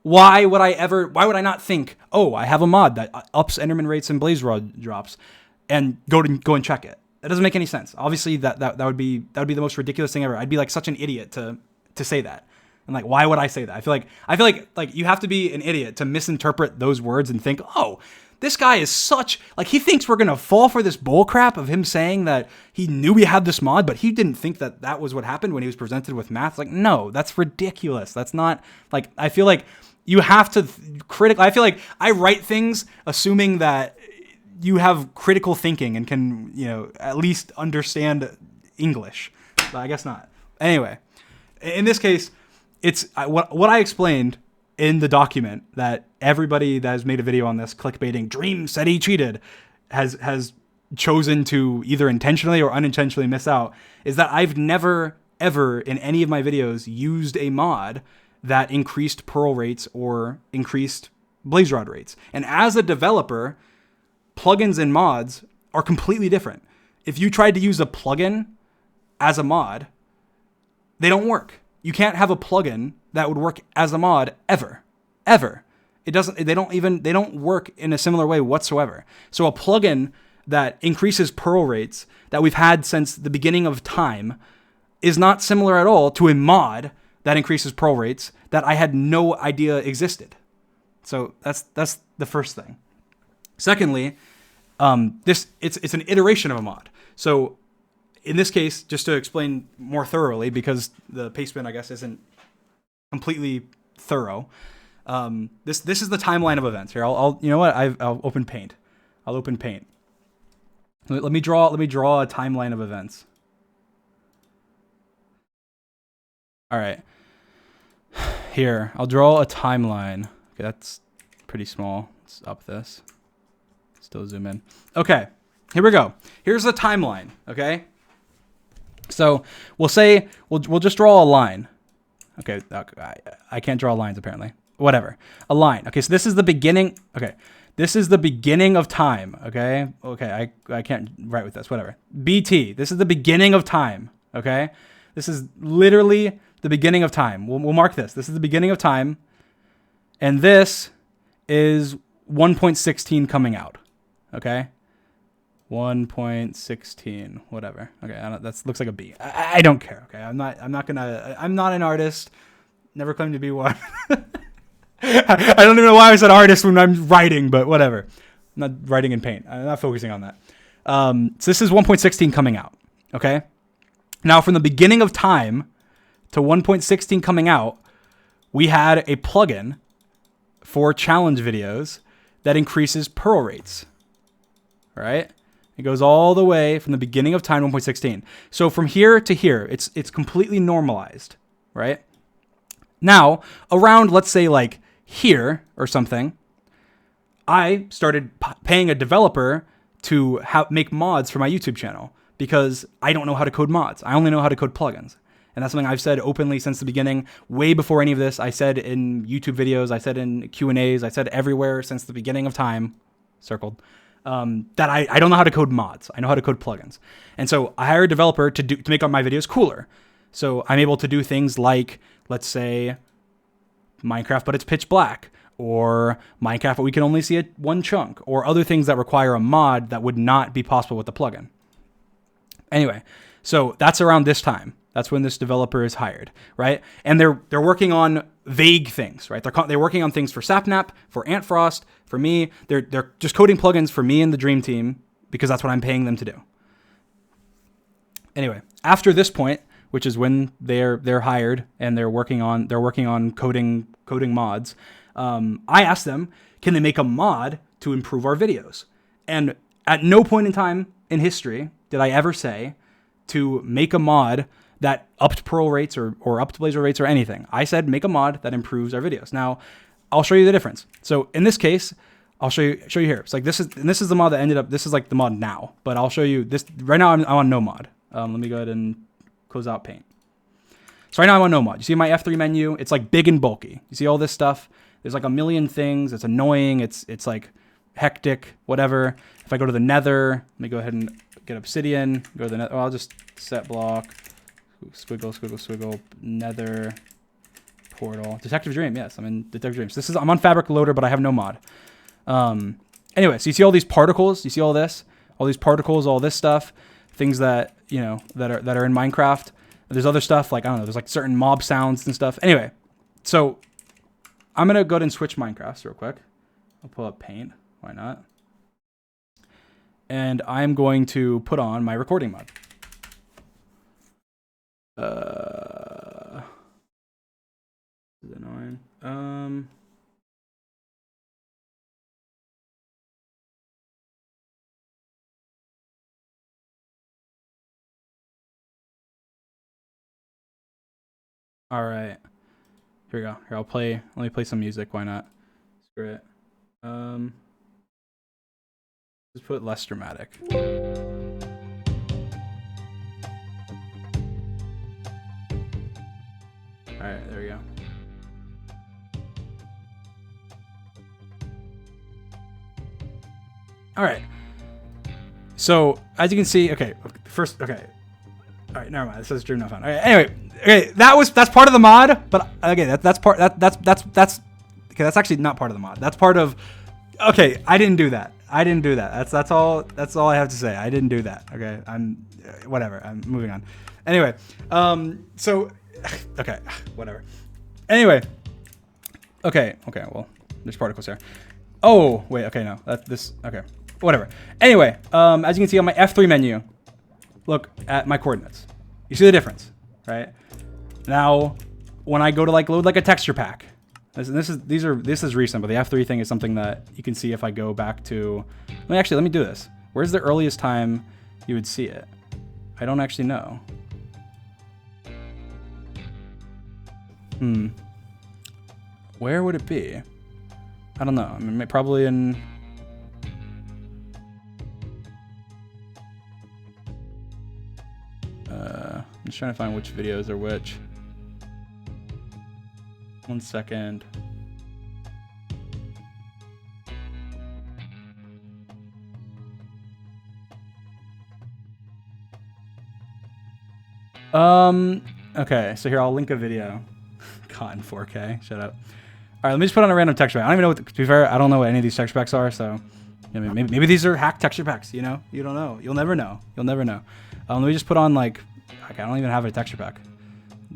Speaker 1: why would I not think, oh, I have a mod that ups Enderman rates and Blaze Rod drops, and go and check it? That doesn't make any sense. Obviously, that would be the most ridiculous thing ever. I'd be like such an idiot to say that. And like, why would I say that? I feel like you have to be an idiot to misinterpret those words and think, oh, this guy is such, like, he thinks we're gonna fall for this bull crap of him saying that he knew we had this mod, but he didn't think that was what happened when he was presented with math. Like, no, that's ridiculous. That's not, like, I feel like you have to I feel like I write things assuming that you have critical thinking and can, at least understand English. But I guess not. Anyway, in this case, it's what I explained in the document that everybody that has made a video on this clickbaiting Dream said he cheated has chosen to either intentionally or unintentionally miss out, is that I've never, ever in any of my videos used a mod that increased Pearl rates or increased Blaze Rod rates. And as a developer, plugins and mods are completely different. If you tried to use a plugin as a mod, they don't work. You can't have a plugin that would work as a mod ever. It doesn't. They don't work in a similar way whatsoever. So a plugin that increases Pearl rates that we've had since the beginning of time is not similar at all to a mod that increases Pearl rates that I had no idea existed. So that's the first thing. Secondly, it's an iteration of a mod. So in this case, just to explain more thoroughly, because the pastebin, I guess, isn't completely thorough. This is the timeline of events. Here, I'll open Paint. I'll open Paint. Let me draw a timeline of events. All right. Here, I'll draw a timeline. Okay, that's pretty small. Let's up this. Still zoom in. Okay, here we go. Here's the timeline. Okay. So we'll just draw a line. Okay, I can't draw lines apparently. Whatever, a line. Okay, so this is the beginning. Okay, this is the beginning of time. Okay, I can't write with this. Whatever. BT. This is the beginning of time. Okay, this is literally the beginning of time. We'll mark this. This is the beginning of time, and this is 1.16 coming out. Okay, 1.16, whatever. Okay, that looks like a B. I don't care. Okay, I'm not an artist. Never claimed to be one. I don't even know why I said artist when I'm writing, but whatever. I'm not writing in paint. I'm not focusing on that. So this is 1.16 coming out. Okay. Now, from the beginning of time to 1.16 coming out, we had a plugin for challenge videos that increases pearl rates. All right. It goes all the way from the beginning of time 1.16. So from here to here, it's completely normalized, right? Now, around, let's say like here or something, I started paying a developer to make mods for my YouTube channel because I don't know how to code mods. I only know how to code plugins. And that's something I've said openly since the beginning, way before any of this. I said in YouTube videos, I said in Q&As, I said everywhere since the beginning of time, circled, that I don't know how to code mods. I know how to code plugins. And so I hired a developer to make my videos cooler. So I'm able to do things like, let's say, Minecraft, but it's pitch black, or Minecraft, but we can only see one chunk, or other things that require a mod that would not be possible with the plugin. Anyway, so that's around this time. That's when this developer is hired, right? And they're working on vague things, right? They're working on things for Sapnap, for Antfrost, for me. They're just coding plugins for me and the Dream Team because that's what I'm paying them to do. Anyway, after this point, which is when they're hired and they're working on coding mods, I asked them, can they make a mod to improve our videos? And at no point in time in history did I ever say to make a mod that upped pearl rates or upped blazer rates or anything. I said make a mod that improves our videos. Now, I'll show you the difference. So in this case, I'll show you here. It's like this is the mod that ended up. This is like the mod now, but I'll show you this right now. I'm on no mod. Let me go ahead and close out Paint. So right now I'm on no mod. You see my F3 menu? It's like big and bulky. You see all this stuff? There's like a million things. It's annoying. It's like hectic, whatever. If I go to the Nether, let me go ahead and get Obsidian. Go to the Nether. Oh, I'll just set block. Squiggle, squiggle, squiggle. Nether portal. Detective Dream. Yes, I'm in Detective Dreams. I'm on Fabric Loader, but I have no mod. Anyway, so you see all these particles. You see all this, all these particles, all this stuff, things that that are in Minecraft. There's other stuff like I don't know. There's like certain mob sounds and stuff. Anyway, so I'm gonna go ahead and switch Minecrafts real quick. I'll pull up Paint. Why not? And I'm going to put on my recording mod. This is annoying. All right. Here we go. Here, let me play some music. Why not? Screw it. Just put less dramatic. All right, there we go. All right. So as you can see, okay. All right, never mind. It says Dream Not Found. Okay, anyway, okay, that's part of the mod, but okay, that's actually not part of the mod. That's part of. Okay, I didn't do that. That's all I have to say. I didn't do that. Okay, whatever. I'm moving on. Anyway, so okay, whatever. Anyway, okay. Well, there's particles here. Oh wait, okay, no, okay, whatever. Anyway, as you can see on my F3 menu, look at my coordinates. You see the difference, right? Now, when I go to like load like a texture pack, this is recent, but the F3 thing is something that you can see if I go back to. Let me do this. Where's the earliest time you would see it? I don't actually know. Where would it be? I don't know. I mean, probably in. I'm just trying to find which videos are which. 1 second. Okay, so here I'll link a video. God, in 4K. Shut up. All right, let me just put on a random texture pack. I don't even know to be fair, I don't know what any of these texture packs are, so I mean, maybe these are hacked texture packs, you know? You don't know. You'll never know. You'll never know. Let me just put on like, okay, I don't even have a texture pack.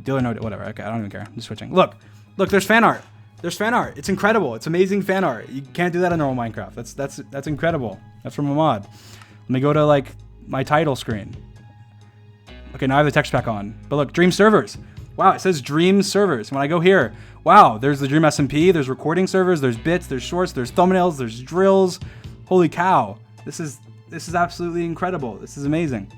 Speaker 1: Dealer node, whatever. Okay, I don't even care. I'm just switching. Look, there's fan art. There's fan art. It's incredible. It's amazing fan art. You can't do that in normal Minecraft. That's incredible. That's from a mod. Let me go to like my title screen. Okay, now I have the texture pack on. But look, Dream servers. Wow, it says Dream servers. When I go here, wow, there's the Dream SMP, there's recording servers, there's bits, there's shorts, there's thumbnails, there's drills. Holy cow. This is absolutely incredible. This is amazing.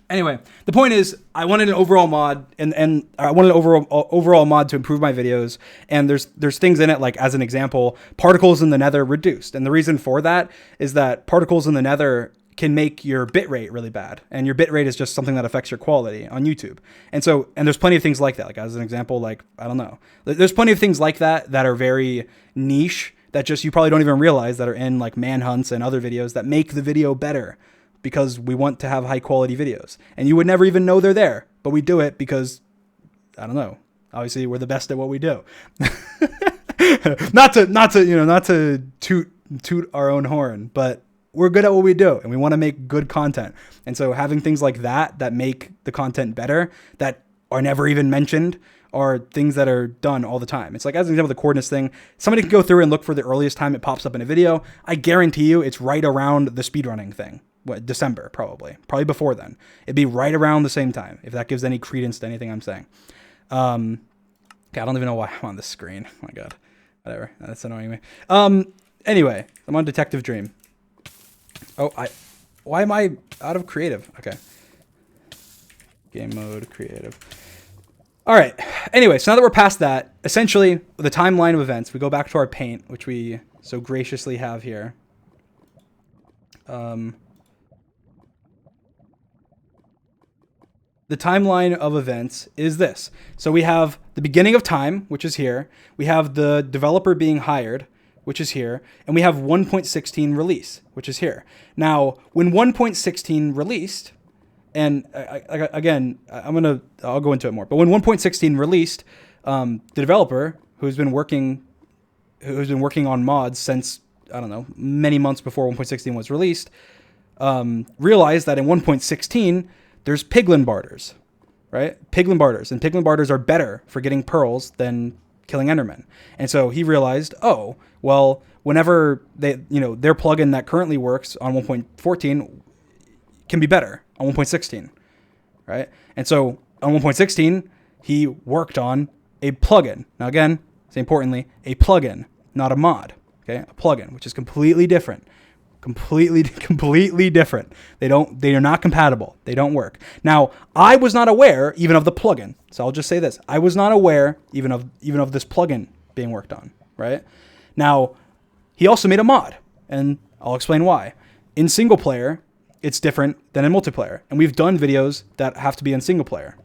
Speaker 1: Anyway, the point is, I wanted an overall mod, and I wanted an overall mod to improve my videos. And there's things in it, like as an example, particles in the Nether reduced. And the reason for that is that particles in the Nether can make your bitrate really bad, and your bitrate is just something that affects your quality on YouTube. And there's plenty of things like that. Like as an example, like I don't know, there's plenty of things like that that are very niche that just you probably don't even realize that are in like manhunts and other videos that make the video better. Because we want to have high quality videos, and you would never even know they're there, but we do it because, I don't know, obviously we're the best at what we do. not to toot our own horn, but we're good at what we do, and we want to make good content. And so having things like that make the content better, that are never even mentioned, are things that are done all the time. It's like, as an example, the coordinates thing, somebody can go through and look for the earliest time it pops up in a video. I guarantee you it's right around the speedrunning thing. December, probably before then. It'd be right around the same time, if that gives any credence to anything I'm saying. Okay, I don't even know why I'm on this screen. Oh my God, whatever. That's annoying me. Anyway, I'm on Detective Dream. Why am I out of creative? Okay. Game mode, creative. All right. Anyway, so now that we're past that, essentially the timeline of events, we go back to our paint, which we so graciously have here. The timeline of events is this. So we have the beginning of time, which is here. We have the developer being hired, which is here. And we have 1.16 release, which is here. Now, when 1.16 released, and again, I'll go into it more. But when 1.16 released, the developer who's been working on mods since, I don't know, many months before 1.16 was released, realized that in 1.16, there's piglin barders, right? Piglin barders. And piglin barders are better for getting pearls than killing endermen. And so he realized, oh, well, whenever their plugin that currently works on 1.14 can be better on 1.16, right? And so on 1.16, he worked on a plugin. Now again, say importantly, a plugin, not a mod, okay? A plugin, which is completely different. Completely different. They are not compatible. They don't work. Now, I was not aware even of the plugin. So I'll just say this. I was not aware even of this plugin being worked on, right? Now, he also made a mod, and I'll explain why. In single player, it's different than in multiplayer. And we've done videos that have to be in single player.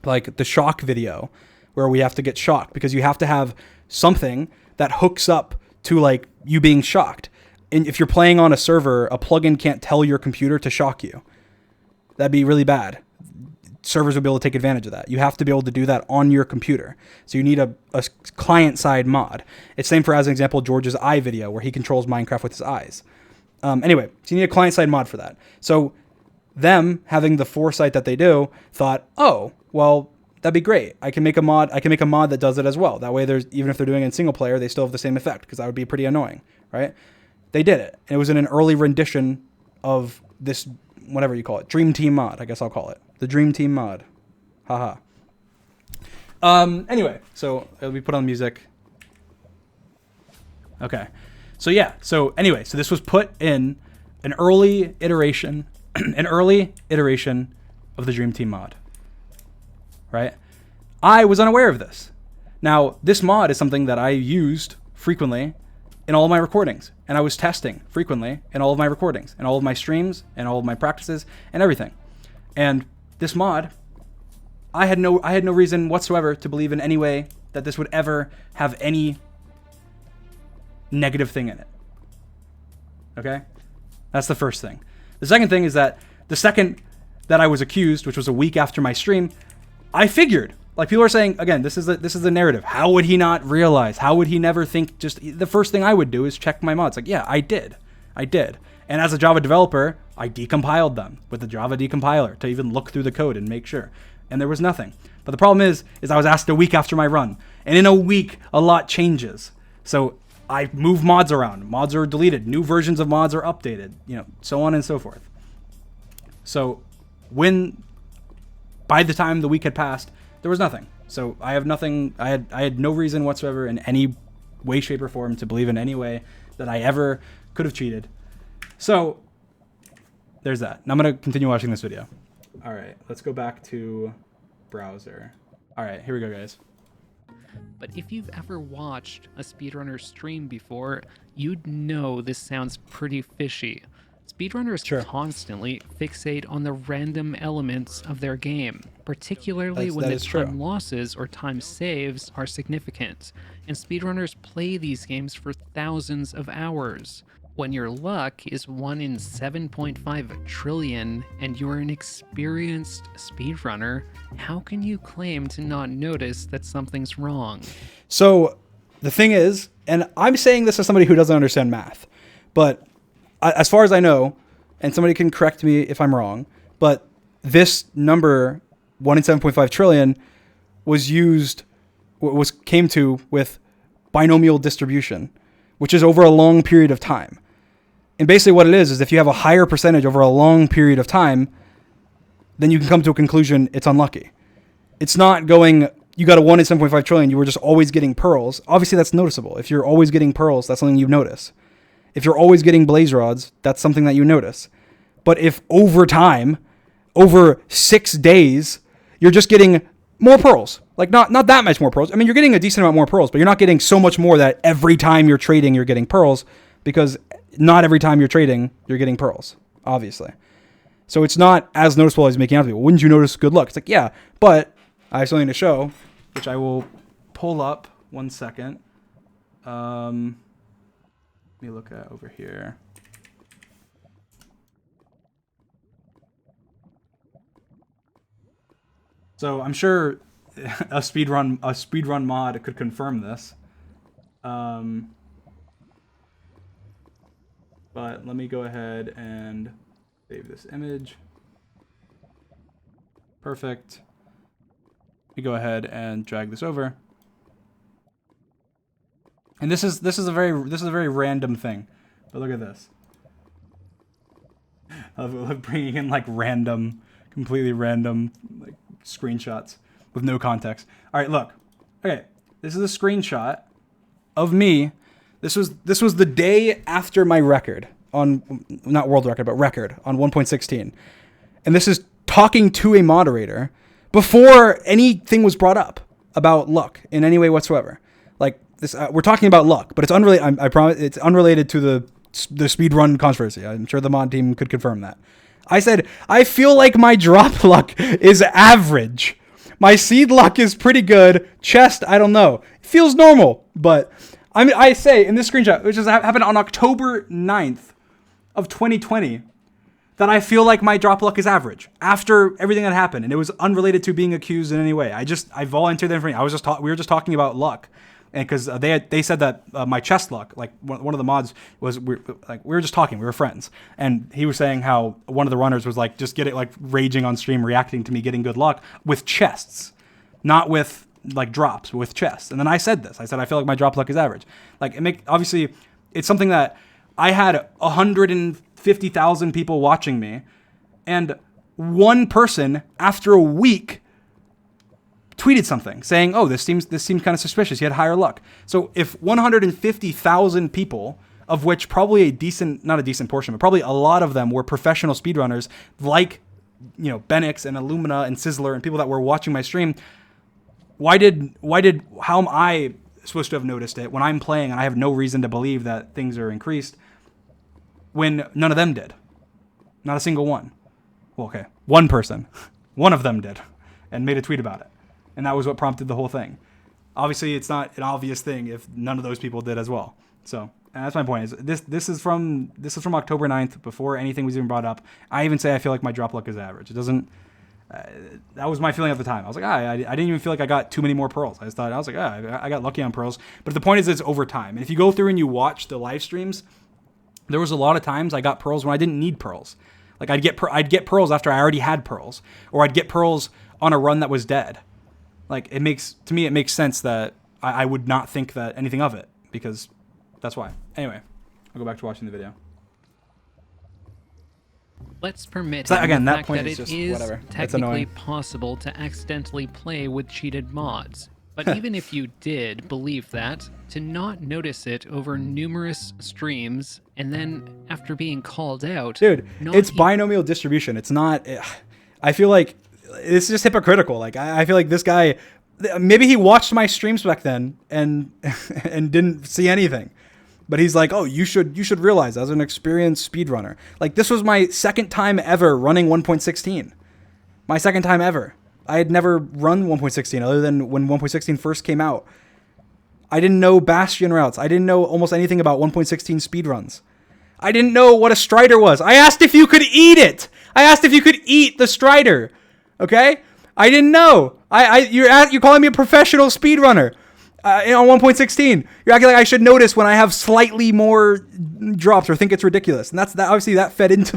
Speaker 1: Like the shock video where we have to get shocked because you have to have something that hooks up to like you being shocked. And if you're playing on a server, a plugin can't tell your computer to shock you. That'd be really bad. Servers would be able to take advantage of that. You have to be able to do that on your computer. So you need a client-side mod. It's same for, as an example, George's eye video, where he controls Minecraft with his eyes. Anyway, so you need a client-side mod for that. So them, having the foresight that they do, thought, oh, well, that'd be great. I can make a mod that does it as well. That way, even if they're doing it in single player, they still have the same effect, because that would be pretty annoying, right? They did it. And it was in an early rendition of this, whatever you call it, Dream Team mod, I guess I'll call it. The Dream Team mod. Haha. Anyway, so we put on music. Okay. So yeah, so anyway, so this was put in an early iteration, of the Dream Team mod. Right? I was unaware of this. Now, this mod is something that I used frequently in all of my recordings, and I was testing frequently in all of my recordings, and all of my streams, and all of my practices, and everything. And this mod, I had no reason whatsoever to believe in any way that this would ever have any negative thing in it. Okay? That's the first thing. The second thing is that the second that I was accused, which was a week after my stream, I figured. Like, people are saying, again, this is the narrative. How would he not realize? How would he never think? Just the first thing I would do is check my mods. Like, yeah, I did. I did. And as a Java developer, I decompiled them with the Java decompiler to even look through the code and make sure. And there was nothing. But the problem is I was asked a week after my run. And in a week, a lot changes. So I move mods around. Mods are deleted. New versions of mods are updated. So on and so forth. So by the time the week had passed, there was nothing. So I have nothing. I had no reason whatsoever in any way, shape, or form to believe in any way that I ever could have cheated. So there's that. And I'm going to continue watching this video. All right, let's go back to browser. All right, here we go, guys.
Speaker 2: But if you've ever watched a speedrunner stream before, you'd know this sounds pretty fishy. Speedrunners constantly fixate on the random elements of their game, particularly when the time losses or time saves are significant, and speedrunners play these games for thousands of hours. When your luck is 1 in 7.5 trillion and you're an experienced speedrunner, how can you claim to not notice that something's wrong?
Speaker 1: So the thing is, and I'm saying this as somebody who doesn't understand math, but as far as I know, and somebody can correct me if I'm wrong, but this number, 1 in 7.5 trillion, came to with binomial distribution, which is over a long period of time. And basically what it is if you have a higher percentage over a long period of time, then you can come to a conclusion it's unlucky. It's not going, you got a 1 in 7.5 trillion, you were just always getting pearls. Obviously that's noticeable. If you're always getting pearls, that's something you notice. If you're always getting blaze rods, that's something that you notice. But if over time, over 6 days, you're just getting more pearls, like not that much more pearls. I mean, you're getting a decent amount more pearls, but you're not getting so much more that every time you're trading, you're getting pearls, because not every time you're trading, you're getting pearls, obviously. So it's not as noticeable as making out to be. Well, wouldn't you notice good luck? It's like, yeah, but I have something to show, which I will pull up 1 second. Let me look at over here. So I'm sure a speedrun mod could confirm this. But let me go ahead and save this image. Perfect. Let me go ahead and drag this over. And this is a very random thing. But look at this. Of bringing in like completely random like screenshots with no context. All right, look. Okay, this is a screenshot of me. This was the day after my record on, not world record, but record on 1.16. And this is talking to a moderator before anything was brought up about luck in any way whatsoever. Like this, we're talking about luck, but it's unrelated. I promise it's unrelated to the speedrun controversy. I'm sure the mod team could confirm that. I said, I feel like my drop luck is average. My seed luck is pretty good. Chest, I don't know. It feels normal, but I say in this screenshot, which happened on October 9th of 2020, that I feel like my drop luck is average after everything that happened, and it was unrelated to being accused in any way. I volunteered that information. We were just talking about luck, and because they said that my chest luck, like one of the mods was, we were just talking, we were friends, and he was saying how one of the runners was like just getting like raging on stream, reacting to me getting good luck with chests, not with like drops, but with chests. And then I said this. I said I feel like my drop luck is average. Like obviously, it's something that I had 150,000 people watching me, and one person after a week tweeted something saying, "Oh, this seems kind of suspicious. You had higher luck." So if 150,000 people, of which probably not a decent portion, but probably a lot of them were professional speedrunners, like Benix and Illumina and Sizzler and people that were watching my stream, how am I supposed to have noticed it when I'm playing and I have no reason to believe that things are increased when none of them did? Not a single one. Well, okay, one person, one of them did, and made a tweet about it. And that was what prompted the whole thing. Obviously, it's not an obvious thing if none of those people did as well. So that's my point. Is this is from October 9th, before anything was even brought up. I even say I feel like my drop luck is average. It doesn't. That was my feeling at the time. I was like, I didn't even feel like I got too many more pearls. I was like, I got lucky on pearls. But the point is, it's over time. And if you go through and you watch the live streams, There was a lot of times I got pearls when I didn't need pearls. Like I'd get pearls after I already had pearls, or I'd get pearls on a run that was dead. Like it makes sense that I would not think that anything of it, because that's why. Anyway, I'll go back to watching the video.
Speaker 2: Let's permit
Speaker 1: So again,
Speaker 2: the
Speaker 1: that
Speaker 2: fact
Speaker 1: point
Speaker 2: that
Speaker 1: is
Speaker 2: it
Speaker 1: just
Speaker 2: is
Speaker 1: whatever. It's
Speaker 2: technically
Speaker 1: annoying.
Speaker 2: possible to accidentally play with cheated mods. But even if you did believe that, to not notice it over numerous streams, and then after being called out...
Speaker 1: Dude,
Speaker 2: not
Speaker 1: it's binomial distribution. It's not... I feel like it's just hypocritical. Like, I feel like this guy... Maybe he watched my streams back then and and didn't see anything. But he's like, oh, you should realize as an experienced speedrunner. Like, this was my second time ever running 1.16. My second time ever. I had never run 1.16 other than when 1.16 first came out. I didn't know Bastion routes. I didn't know almost anything about 1.16 speedruns. I didn't know what a Strider was. I asked if you could eat it. I asked if you could eat the Strider. Okay? I didn't know. You're calling me a professional speedrunner. On 1.16, you're acting like I should notice when I have slightly more drops or think it's ridiculous, and that obviously that fed into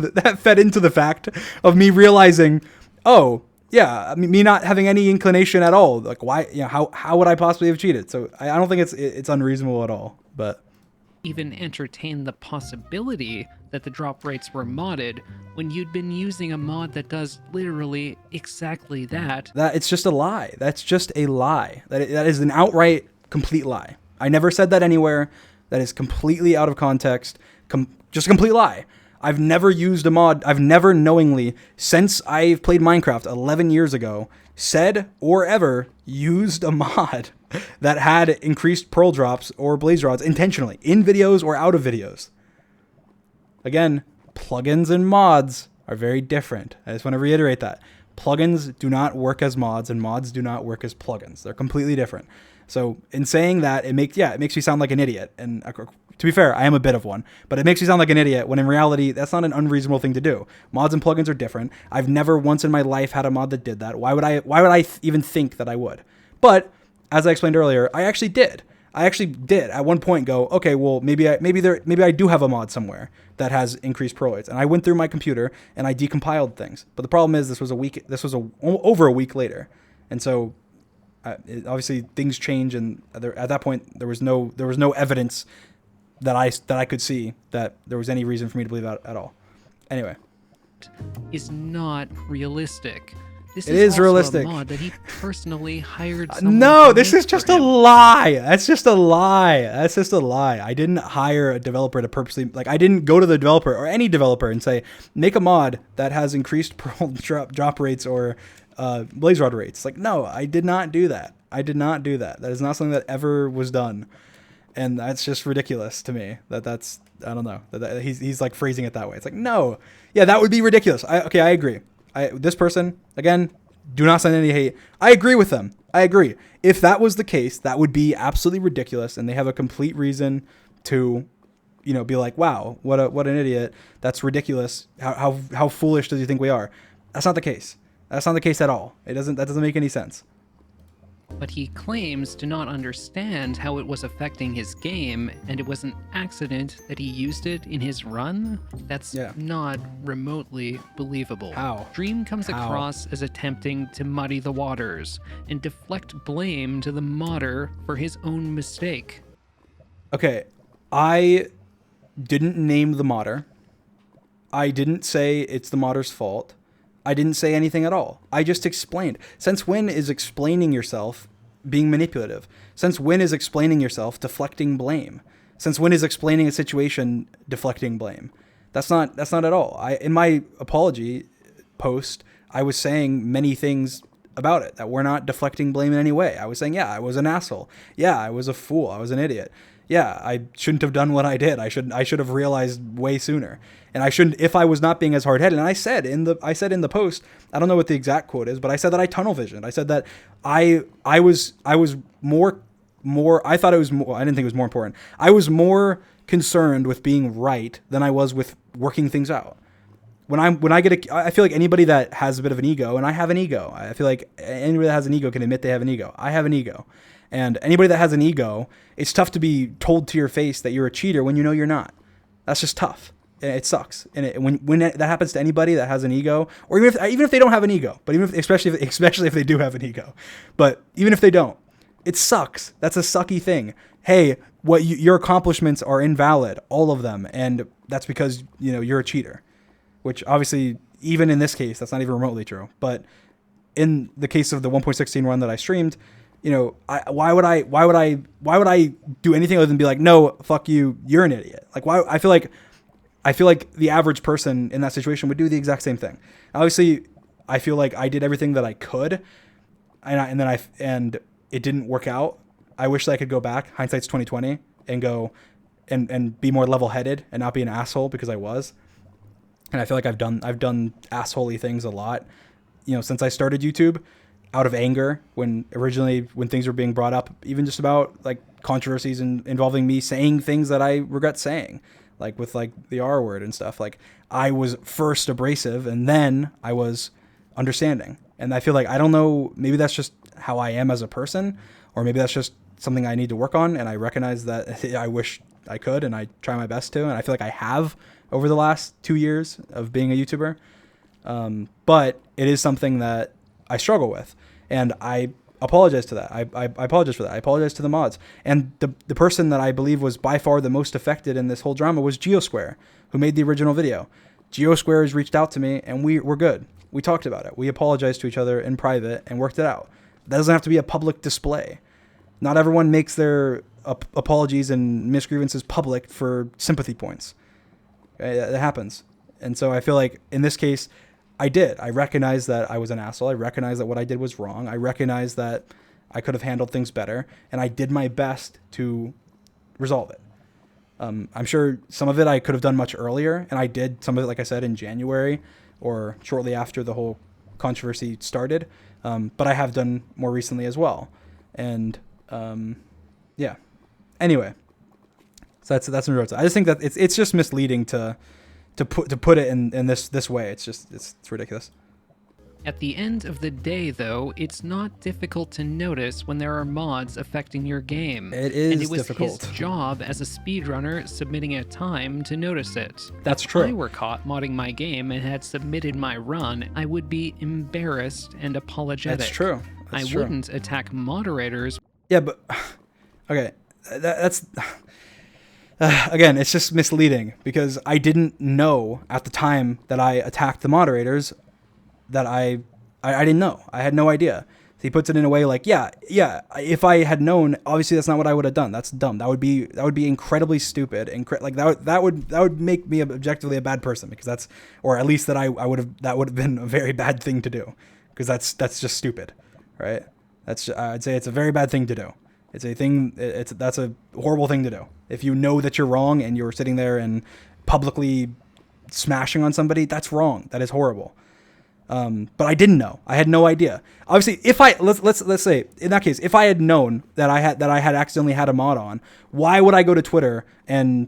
Speaker 1: the fact of me realizing, oh yeah, me not having any inclination at all. Like why, how would I possibly have cheated? So I don't think it's unreasonable at all. But
Speaker 2: even entertain the possibility that the drop rates were modded when you'd been using a mod that does literally exactly that.
Speaker 1: That it's just a lie. That's just a lie. That is an outright complete lie. I never said that anywhere. That is completely out of context. Just a complete lie. I've never used a mod. I've never knowingly, since I've played Minecraft 11 years ago, said or ever used a mod that had increased pearl drops or blaze rods intentionally in videos or out of videos. Again, plugins and mods are very different. I just want to reiterate that. Plugins do not work as mods, and mods do not work as plugins. They're completely different. So in saying that, it makes me sound like an idiot. And to be fair, I am a bit of one, but it makes me sound like an idiot when in reality, that's not an unreasonable thing to do. Mods and plugins are different. I've never once in my life had a mod that did that. Why would I even think that I would? But as I explained earlier, I actually did. I actually did at one point go, okay, well, maybe I do have a mod somewhere that has increased pearl rates. And I went through my computer and I decompiled things. But the problem is this was over a week later. And so obviously things change, and at that point there was no evidence that I could see that there was any reason for me to believe that at all. Anyway,
Speaker 2: is not realistic. This
Speaker 1: is
Speaker 2: also
Speaker 1: realistic.
Speaker 2: A mod that he personally hired someone
Speaker 1: no,
Speaker 2: to
Speaker 1: this
Speaker 2: make
Speaker 1: is just
Speaker 2: for
Speaker 1: a
Speaker 2: him.
Speaker 1: lie. That's just a lie. That's just a lie. I didn't hire a developer to purposely, I didn't go to the developer or any developer and say, make a mod that has increased pearl drop rates or blaze rod rates. No, I did not do that. I did not do that. That is not something that ever was done. And that's just ridiculous to me. That's I don't know. That he's phrasing it that way. It's no. Yeah, that would be ridiculous. I agree. This person, again, do not send any hate. I agree with them. I agree. If that was the case, that would be absolutely ridiculous, and they have a complete reason to, be like, wow, what an idiot. That's ridiculous. How foolish does he think we are? That's not the case. That's not the case at all. That doesn't make any sense.
Speaker 2: But he claims to not understand how it was affecting his game, and it was an accident that he used it in his run? That's not remotely believable.
Speaker 1: How?
Speaker 2: Dream comes across as attempting to muddy the waters and deflect blame to the modder for his own mistake.
Speaker 1: Okay, I didn't name the modder. I didn't say it's the modder's fault. I didn't say anything at all. I just explained. Since when is explaining yourself being manipulative? Since when is explaining yourself deflecting blame? Since when is explaining a situation deflecting blame? That's not at all. In my apology post, I was saying many things about it that were not deflecting blame in any way. I was saying, yeah, I was an asshole. Yeah, I was a fool. I was an idiot. Yeah, I shouldn't have done what I did. I should have realized way sooner. And I shouldn't, if I was not being as hard-headed. And I said in the post, I don't know what the exact quote is, but I said that I tunnel visioned. I said that I was more, I thought it was more, I didn't think it was more important. I was more concerned with being right than I was with working things out. I feel like anybody that has a bit of an ego, and I have an ego. I feel like anybody that has an ego can admit they have an ego. I have an ego. And anybody that has an ego, it's tough to be told to your face that you're a cheater when you know you're not. That's just tough. And it sucks. And when that happens to anybody that has an ego, or even if they don't have an ego, but especially if they do have an ego, but even if they don't, it sucks. That's a sucky thing. Hey, your accomplishments are invalid, all of them, and that's because you're a cheater. Which obviously, even in this case, that's not even remotely true. But in the case of the 1.16 run that I streamed, why would I do anything other than be like, no, fuck you, you're an idiot? Like, why? I feel like the average person in that situation would do the exact same thing. Obviously, I feel like I did everything that I could, and it didn't work out. I wish that I could go back, hindsight's 2020, and go and be more level-headed and not be an asshole, because I was. And I feel like I've done assholey things a lot, since I started YouTube, out of anger, when things were being brought up, even just about like controversies involving me saying things that I regret saying, like with like the R word and stuff. Like, I was first abrasive and then I was understanding. And I feel like, I don't know, maybe that's just how I am as a person, or maybe that's just something I need to work on. And I recognize that I wish I could, and I try my best to, and I feel like I have over the last 2 years of being a YouTuber. But it is something that I struggle with, and I apologize to that. I apologize for that. I apologize to the mods. And the person that I believe was by far the most affected in this whole drama was Geosquare, who made the original video. Geosquare has reached out to me, and we're good. We talked about it. We apologized to each other in private and worked it out. That doesn't have to be a public display. Not everyone makes their apologies and misgrievances public for sympathy points. It happens. And so I feel like in this case, I did. I recognize that I was an asshole. I recognize that what I did was wrong. I recognize that I could have handled things better, and I did my best to resolve it. I'm sure some of it I could have done much earlier, and I did some of it, like I said, in January or shortly after the whole controversy started. But I have done more recently as well. And yeah. Anyway, so that's in regards. I just think that it's just misleading to put it in this way. It's ridiculous.
Speaker 2: At the end of the day, though, it's not difficult to notice when there are mods affecting your game.
Speaker 1: It is
Speaker 2: and it was
Speaker 1: difficult.
Speaker 2: his job as a speedrunner submitting a time to notice it.
Speaker 1: That's
Speaker 2: if
Speaker 1: true.
Speaker 2: I were caught modding my game and had submitted my run, I would be embarrassed and apologetic.
Speaker 1: That's true.
Speaker 2: I wouldn't attack moderators.
Speaker 1: Yeah, but okay, that's again, it's just misleading, because I didn't know at the time that I attacked the moderators that I didn't know. I had no idea. So he puts it in a way like, yeah, if I had known, obviously that's not what I would have done. That's dumb. That would be incredibly stupid, and like that would make me objectively a bad person, because that's, or at least that that would have been a very bad thing to do, because that's just stupid, right? I'd say it's a very bad thing to do. That's a horrible thing to do. If you know that you're wrong and you're sitting there and publicly smashing on somebody, that's wrong. That is horrible. But I didn't know. I had no idea. Obviously, if let's say in that case, if I had known that I had accidentally had a mod on, why would I go to Twitter and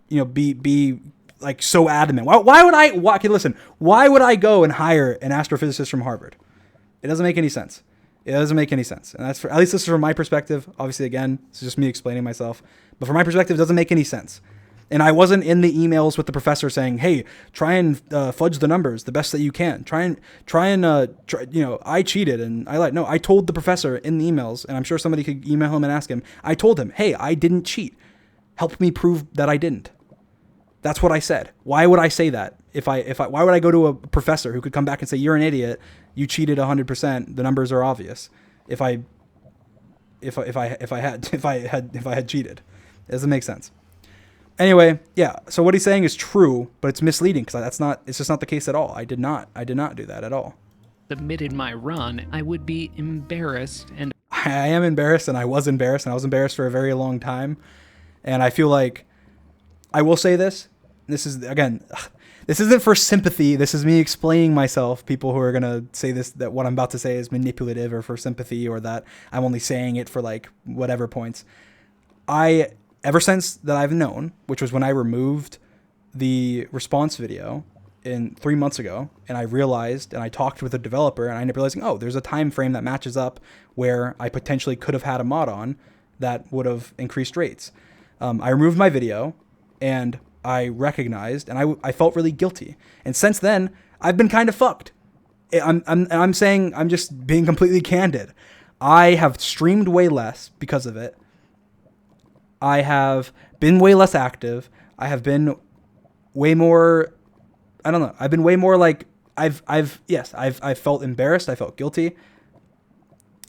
Speaker 1: be like so adamant? Okay, listen. Why would I go and hire an astrophysicist from Harvard? It doesn't make any sense. It doesn't make any sense. And at least this is from my perspective. Obviously, again, this is just me explaining myself. But from my perspective, it doesn't make any sense. And I wasn't in the emails with the professor saying, hey, try and fudge the numbers the best that you can. I cheated and I lied. No, I told the professor in the emails, and I'm sure somebody could email him and ask him. I told him, hey, I didn't cheat. Help me prove that I didn't. That's what I said. Why would I say that? Why would I go to a professor who could come back and say, you're an idiot, you cheated 100%, the numbers are obvious, if I had cheated? It doesn't make sense. Anyway, yeah, so what he's saying is true, but it's misleading, because it's just not the case at all. I did not do that at all.
Speaker 2: Submitted my run, I would be embarrassed, and
Speaker 1: I am embarrassed, and I was embarrassed for a very long time. And I feel like I will say this isn't for sympathy. This is me explaining myself. People who are going to say that what I'm about to say is manipulative or for sympathy, or that I'm only saying it for like whatever points. Ever since that I've known, which was when I removed the response video 3 months ago, and I realized, and I talked with a developer, and I ended up realizing, oh, there's a time frame that matches up where I potentially could have had a mod on that would have increased rates. I removed my video, and I recognized, and I felt really guilty. And since then, I've been kind of fucked. I'm saying, I'm just being completely candid. I have streamed way less because of it. I have been way less active. I have been way more, I don't know. I've been way more like, I've felt embarrassed. I felt guilty.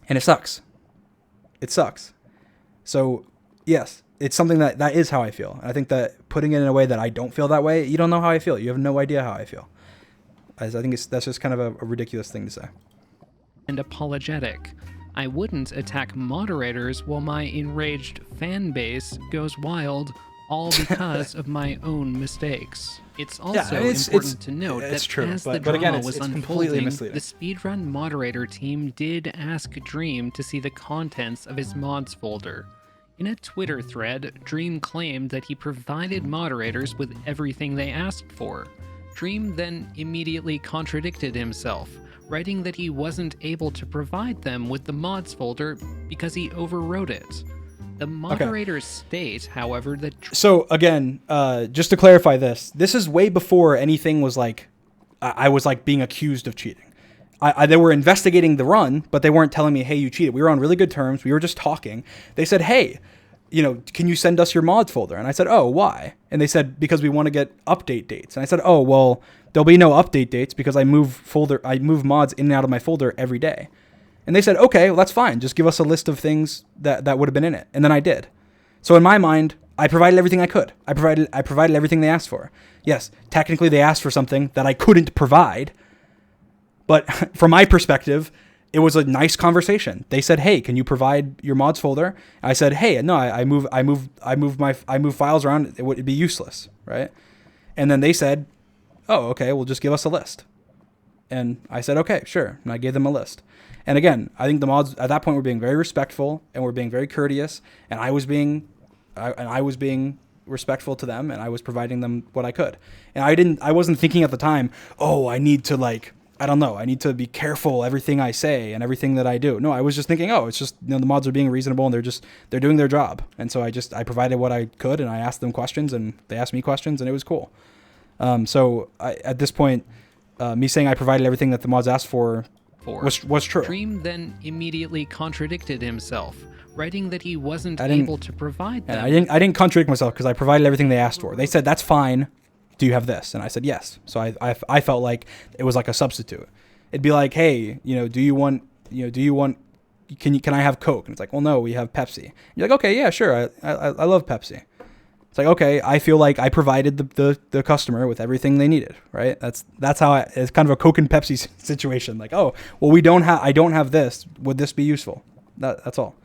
Speaker 1: And it sucks. It sucks. So yes, it's something that is how I feel. And I think that putting it in a way that I don't feel that way, you don't know how I feel. You have no idea how I feel. I think that's just kind of a ridiculous thing to say.
Speaker 2: And apologetic. I wouldn't attack moderators while my enraged fan base goes wild, all because of my own mistakes. It's also important to note that
Speaker 1: true,
Speaker 2: as the drama
Speaker 1: again,
Speaker 2: was
Speaker 1: completely
Speaker 2: unfolding,
Speaker 1: misleading.
Speaker 2: the speedrun moderator team did ask Dream to see the contents of his mods folder. In a Twitter thread, Dream claimed that he provided moderators with everything they asked for. Dream then immediately contradicted himself, writing that he wasn't able to provide them with the mods folder because he overwrote it. The moderators state, however, that...
Speaker 1: So, again, just to clarify this is way before anything was like, I was like being accused of cheating. They were investigating the run, but they weren't telling me, hey, you cheated. We were on really good terms. We were just talking. They said, hey, can you send us your mods folder? And I said, oh, why? And they said, because we want to get update dates. And I said, oh, well, there'll be no update dates because I move mods in and out of my folder every day. And they said, okay, well, that's fine. Just give us a list of things that would have been in it. And then I did. So in my mind, I provided everything I could. I provided everything they asked for. Yes, technically they asked for something that I couldn't provide. But from my perspective, it was a nice conversation. They said, hey, can you provide your mods folder? I said, hey, no, I move files around. It would be useless, right? And then they said, oh, okay, well, just give us a list. And I said, okay, sure. And I gave them a list. And again, I think the mods at that point were being very respectful and were being very courteous. And I was being respectful to them, and I was providing them what I could. And I wasn't thinking at the time, oh, I need to I need to be careful everything I say and everything that I do. No, I was just thinking, oh, it's just, the mods are being reasonable and they're doing their job. And so I provided what I could, and I asked them questions and they asked me questions, and it was cool. So at this point, me saying I provided everything that the mods asked for was true.
Speaker 2: Dream then immediately contradicted himself, writing that he wasn't able to provide them.
Speaker 1: I didn't contradict myself because I provided everything they asked for. They said, that's fine. Do you have this? And I said, yes. So I felt like it was like a substitute. It'd be like, hey, can I have Coke? And it's like, well, no, we have Pepsi. And you're like, okay, yeah, sure. I love Pepsi. It's like, okay, I feel like I provided the customer with everything they needed, right? That's how it's kind of a Coke and Pepsi situation. Like, oh, well, I don't have this. Would this be useful? That's all.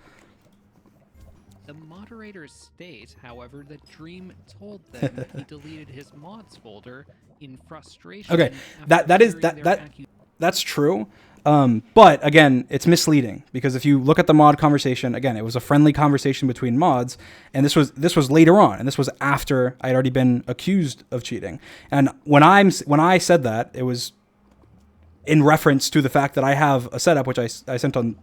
Speaker 2: The moderators state, however, that Dream told them he deleted his mods folder in frustration.
Speaker 1: Okay, that's true. But again, it's misleading because if you look at the mod conversation, again, it was a friendly conversation between mods, and this was later on, and this was after I'd already been accused of cheating. And when I said that, it was in reference to the fact that I have a setup, which I sent on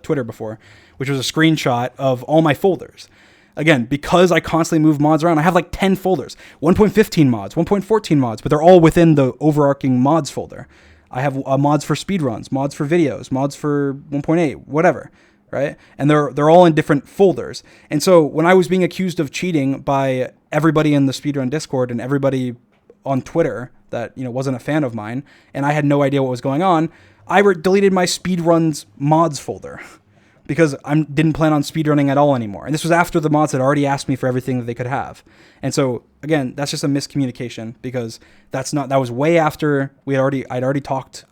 Speaker 1: Twitter before, which was a screenshot of all my folders. Again, because I constantly move mods around, I have like 10 folders, 1.15 mods, 1.14 mods, but they're all within the overarching mods folder. I have mods for speedruns, mods for videos, mods for 1.8, whatever, right? And they're all in different folders. And so when I was being accused of cheating by everybody in the speedrun Discord and everybody on Twitter that wasn't a fan of mine, and I had no idea what was going on, I deleted my speedruns mods folder because I didn't plan on speedrunning at all anymore. And this was after the mods had already asked me for everything that they could have. And so again, that's just a miscommunication because that was way after I'd already talked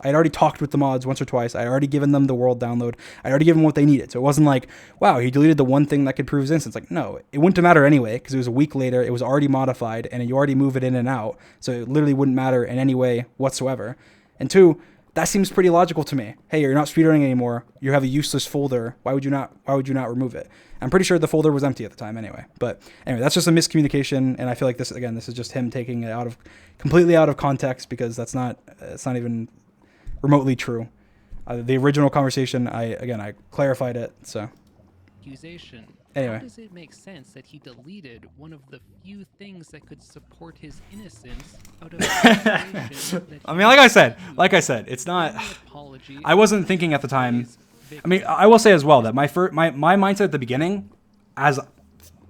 Speaker 1: with the mods once or twice. I'd already given them the world download. I'd already given them what they needed. So it wasn't like, wow, he deleted the one thing that could prove his innocence. Like, no, it wouldn't matter anyway because it was a week later. It was already modified and you already move it in and out. So it literally wouldn't matter in any way whatsoever. And two, that seems pretty logical to me. Hey, you're not speedrunning anymore. You have a useless folder. Why would you not remove it? I'm pretty sure the folder was empty at the time anyway. But anyway, that's just a miscommunication, and I feel like this is just him taking it completely out of context because it's not even remotely true. The original conversation, I clarified it. So
Speaker 2: accusation.
Speaker 1: Anyway.
Speaker 2: How does it make sense that he deleted one of the few things that could support his innocence out of a situation that
Speaker 1: I mean, like I said, it's not. I wasn't thinking at the time. I mean, I will say as well that my mindset at the beginning, as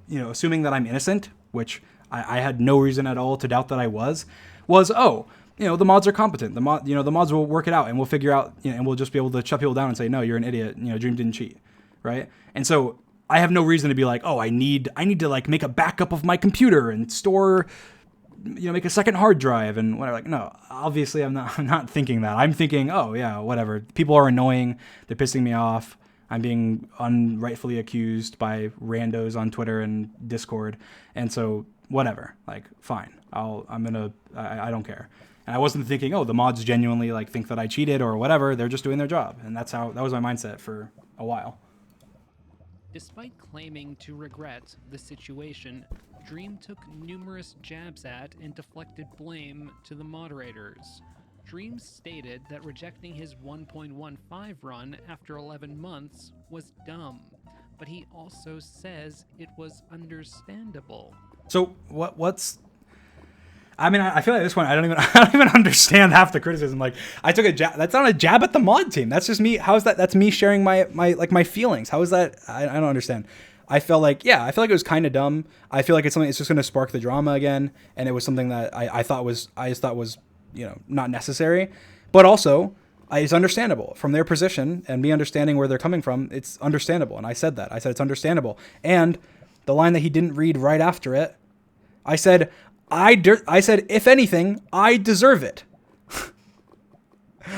Speaker 1: you know, assuming that I'm innocent, which I had no reason at all to doubt that I was oh, you know, the mods are competent. The mods will work it out, and we'll figure out, you know, and we'll just be able to shut people down and say, no, you're an idiot. You know, Dream didn't cheat, right? And so I have no reason to be like, oh, I need to like make a backup of my computer and store, you know, make a second hard drive and whatever. Like, no, obviously I'm not thinking that. I'm thinking, oh yeah, whatever. People are annoying. They're pissing me off. I'm being unrightfully accused by randos on Twitter and Discord. And so whatever, like, fine. I don't care. And I wasn't thinking, oh, the mods genuinely like think that I cheated or whatever. They're just doing their job. And that was my mindset for a while.
Speaker 2: Despite claiming to regret the situation, Dream took numerous jabs at and deflected blame to the moderators. Dream stated that rejecting his 1.15 run after 11 months was dumb, but he also says it was understandable.
Speaker 1: So what's... I mean, I feel like at this point, I don't even understand half the criticism. Like, I took a jab. That's not a jab at the mod team. That's just me. How is that? That's me sharing my feelings. How is that? I don't understand. I felt like it was kind of dumb. I feel like it's something. It's just going to spark the drama again, and it was something that I just thought was you know, not necessary, but also it's understandable from their position and me understanding where they're coming from. It's understandable, and I said that. I said it's understandable, and the line that he didn't read right after it, I said. I said, if anything, I deserve it.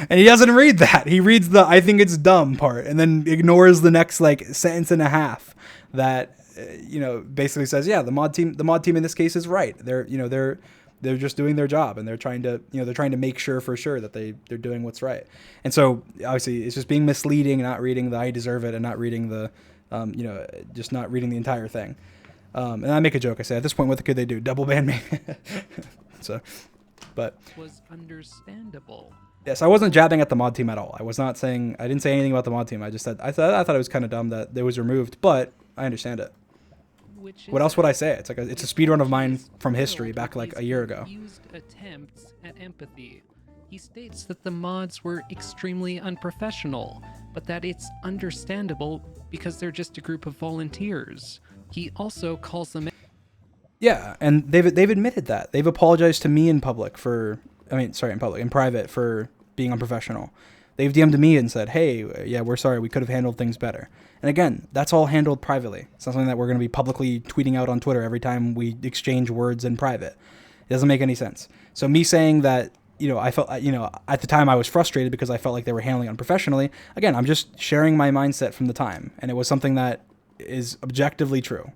Speaker 1: And he doesn't read that. He reads the "I think it's dumb" part and then ignores the next like sentence and a half that you know, basically says, yeah, the mod team in this case is right. They're just doing their job, and they're trying to make sure for sure that they're doing what's right. And so obviously it's just being misleading, not reading the "I deserve it" and not reading the just not reading the entire thing. And I make a joke. I say, at this point, what could they do? Double ban me? So, but
Speaker 2: was understandable.
Speaker 1: Yes, I wasn't jabbing at the mod team at all. I didn't say anything about the mod team. I just said I thought it was kind of dumb that it was removed, but I understand it. What else would I say? It's like it's a speedrun of mine from history back like a year ago.
Speaker 2: Used attempts at empathy. He states that the mods were extremely unprofessional, but that it's understandable because they're just a group of volunteers. He also calls them...
Speaker 1: Yeah, and they've admitted that. They've apologized to me in private for being unprofessional. They've DM'd me and said, hey, yeah, we're sorry, we could have handled things better. And again, that's all handled privately. It's not something that we're going to be publicly tweeting out on Twitter every time we exchange words in private. It doesn't make any sense. So me saying that, you know, I felt, you know, at the time I was frustrated because I felt like they were handling it unprofessionally. Again, I'm just sharing my mindset from the time. And it was something that is objectively true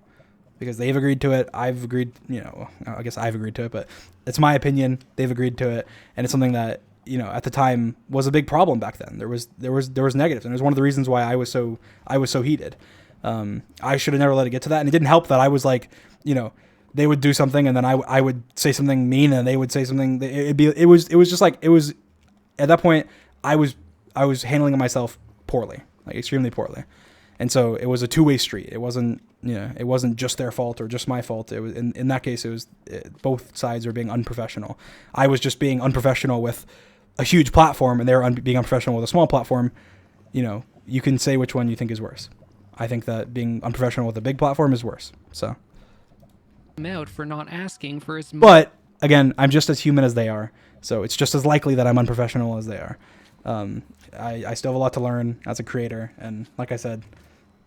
Speaker 1: because they've agreed to it. I've agreed, you know, I guess I've agreed to it, but it's my opinion. They've agreed to it. And it's something that, you know, at the time was a big problem back then. There was negatives. And it was one of the reasons why I was so heated. I should have never let it get to that. And it didn't help that I was like, you know, they would do something and then I would say something mean and they would say something. It was just like, it was at that point I was handling myself poorly, like extremely poorly. And so it was a two-way street. It wasn't, you know, it wasn't just their fault or just my fault. It was in that case, it was both sides were being unprofessional. I was just being unprofessional with a huge platform, and they were being unprofessional with a small platform. You know, you can say which one you think is worse. I think that being unprofessional with a big platform is worse. So,
Speaker 2: I'm out for not asking for his.
Speaker 1: But again, I'm just as human as they are, so it's just as likely that I'm unprofessional as they are. I still have a lot to learn as a creator, and like I said,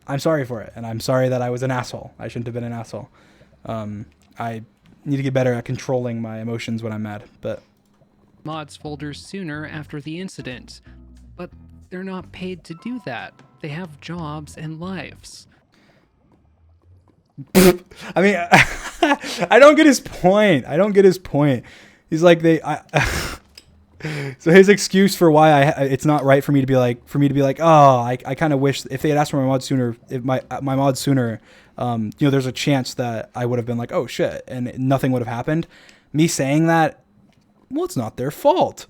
Speaker 1: I'm sorry for it, and I'm sorry that I was an asshole. I shouldn't have been an asshole. I need to get better at controlling my emotions when I'm mad, but...
Speaker 2: mods folders sooner after the incident, but they're not paid to do that. They have jobs and lives.
Speaker 1: I mean, I don't get his point. He's like, so his excuse for why it's not right for me to be like, oh, I kind of wish if they had asked for my mod sooner, if my mod sooner, you know, there's a chance that I would have been like, oh shit, and nothing would have happened. Me saying that, well, it's not their fault.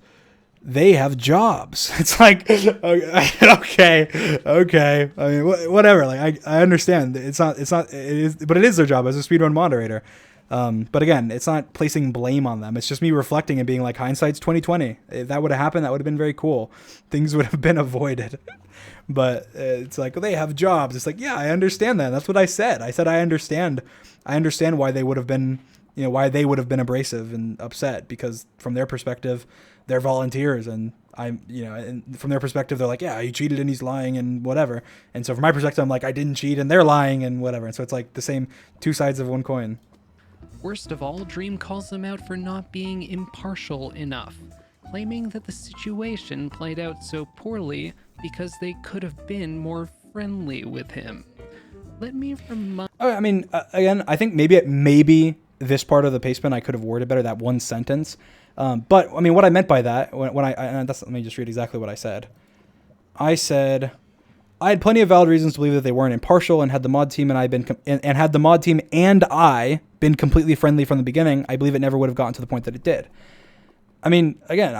Speaker 1: they have jobs. It's like, okay. I mean, whatever. Like, I understand. It is, but it is their job as a speedrun moderator. But again, it's not placing blame on them. It's just me reflecting and being like, hindsight's 2020. If that would have happened, that would have been very cool. Things would have been avoided. But it's like, well, they have jobs. It's like, yeah, I understand that. That's what I said. I said I understand. I understand why they would have been, why they would have been abrasive and upset, because from their perspective, they're volunteers, and and from their perspective, they're like, yeah, he cheated and he's lying and whatever. And so from my perspective, I'm like, I didn't cheat and they're lying and whatever. And so it's like the same two sides of one coin.
Speaker 2: Worst of all, Dream calls them out for not being impartial enough, claiming that the situation played out so poorly because they could have been more friendly with him. Let me remind...
Speaker 1: I mean, again, I think maybe this part of the pastebin I could have worded better, that one sentence. But, I mean, what I meant by that, let me just read exactly what I said. I said, I had plenty of valid reasons to believe that they weren't impartial, and had the mod team and I been completely friendly from the beginning, I believe it never would have gotten to the point that it did. I mean, again,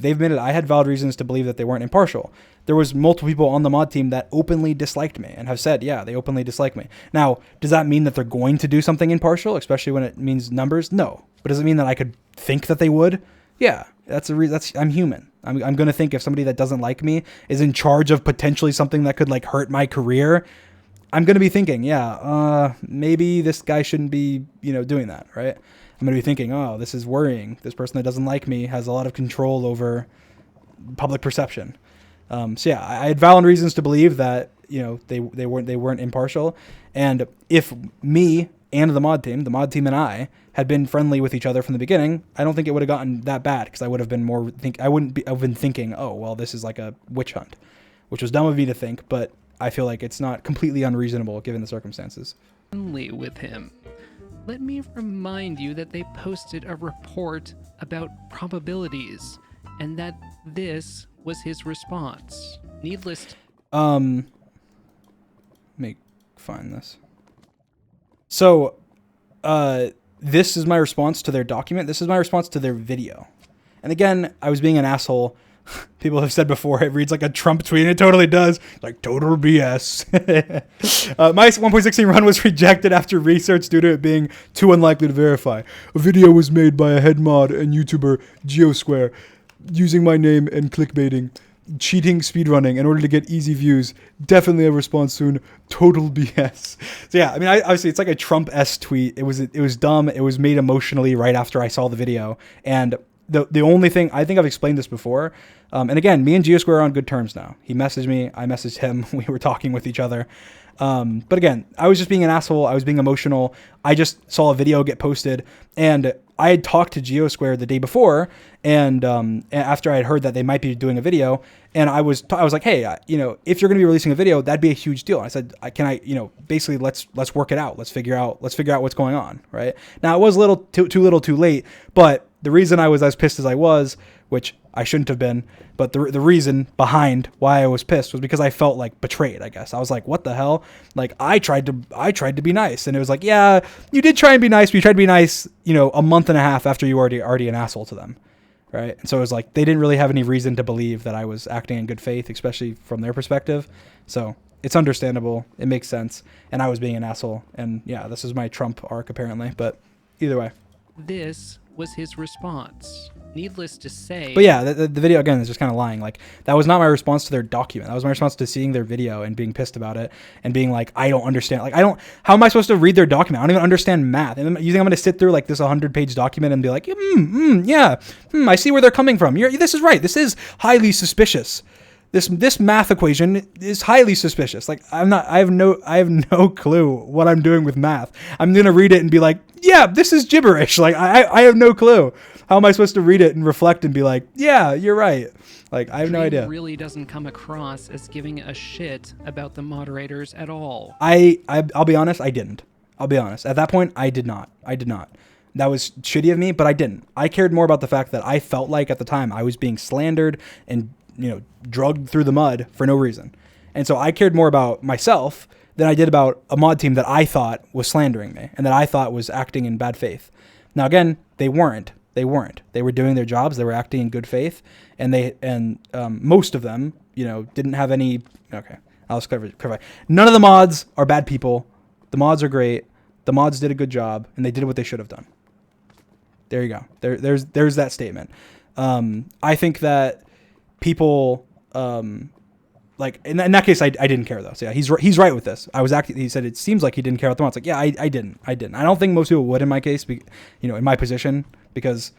Speaker 1: they've admitted I had valid reasons to believe that they weren't impartial. There was multiple people on the mod team that openly disliked me and have said, yeah, they openly dislike me. Now, does that mean that they're going to do something impartial, especially when it means numbers? No. But does it mean that I could think that they would? Yeah, I'm human. I'm going to think if somebody that doesn't like me is in charge of potentially something that could like hurt my career, I'm going to be thinking, yeah, maybe this guy shouldn't be, doing that, right? I'm going to be thinking, oh, this is worrying. This person that doesn't like me has a lot of control over public perception. So yeah, I had valid reasons to believe that, they weren't impartial. And if me and the mod team and I had been friendly with each other from the beginning, I don't think it would have gotten that bad, because I would have been I've been thinking, oh, well, this is like a witch hunt, which was dumb of me to think, but I feel like it's not completely unreasonable given the circumstances.
Speaker 2: Friendly with him. Let me remind you that they posted a report about probabilities, and that this was his response. Needless to...
Speaker 1: Find this. So, this is my response to their document. This is my response to their video. And again, I was being an asshole. People have said before, it reads like a Trump tweet, and it totally does. Like, total BS. My 1.16 run was rejected after research due to it being too unlikely to verify. A video was made by a head mod and YouTuber, Geosquare, using my name and clickbaiting, cheating speedrunning in order to get easy views. Definitely a response soon. Total BS. So yeah, I mean, obviously it's like a Trump-esque tweet. It was dumb. It was made emotionally right after I saw the video. And the only thing, I think I've explained this before, and again, me and Geosquare are on good terms now. He messaged me, I messaged him, we were talking with each other. But again, I was just being an asshole. I was being emotional. I just saw a video get posted, and I had talked to Geosquare the day before, and after I had heard that they might be doing a video, and I was like, hey, if you're going to be releasing a video, that'd be a huge deal. And I said, basically let's work it out. Let's figure out what's going on, right? Now it was a little too late, but the reason I was as pissed as I was, which I shouldn't have been, but the reason behind why I was pissed was because I felt like betrayed, I guess. I was like, what the hell? Like, I tried to be nice. And it was like, yeah, you did try and be nice, but you tried to be nice, a month and a half after you were already an asshole to them, right? And so it was like, they didn't really have any reason to believe that I was acting in good faith, especially from their perspective. So it's understandable. It makes sense. And I was being an asshole. And yeah, this is my Trump arc apparently, but either way.
Speaker 2: This was his response. Needless to say...
Speaker 1: But yeah, the video, again, is just kind of lying. Like, that was not my response to their document. That was my response to seeing their video and being pissed about it and being like, I don't understand. Like, how am I supposed to read their document? I don't even understand math. And you think I'm going to sit through like this 100-page document and be like, I see where they're coming from. This is right. This is highly suspicious. This math equation is highly suspicious. Like, I have no clue what I'm doing with math. I'm going to read it and be like, yeah, this is gibberish. Like, I have no clue. How am I supposed to read it and reflect and be like, yeah, you're right? Like, I have no idea.
Speaker 2: Really doesn't come across as giving a shit about the moderators at all.
Speaker 1: I'll be honest, I didn't. I'll be honest. At that point, I did not. That was shitty of me, but I didn't. I cared more about the fact that I felt like at the time I was being slandered and, drugged through the mud for no reason. And so I cared more about myself than I did about a mod team that I thought was slandering me and that I thought was acting in bad faith. Now, again, they weren't. They weren't. They were doing their jobs. They were acting in good faith, and most of them, didn't have any. Okay, I'll just clarify. None of the mods are bad people. The mods are great. The mods did a good job, and they did what they should have done. There you go. There's that statement. I think that people, like in that case, I didn't care though. So yeah, he's right with this. He said it seems like he didn't care about the mods. Like, yeah, I didn't. I don't think most people would in my case, in my position, because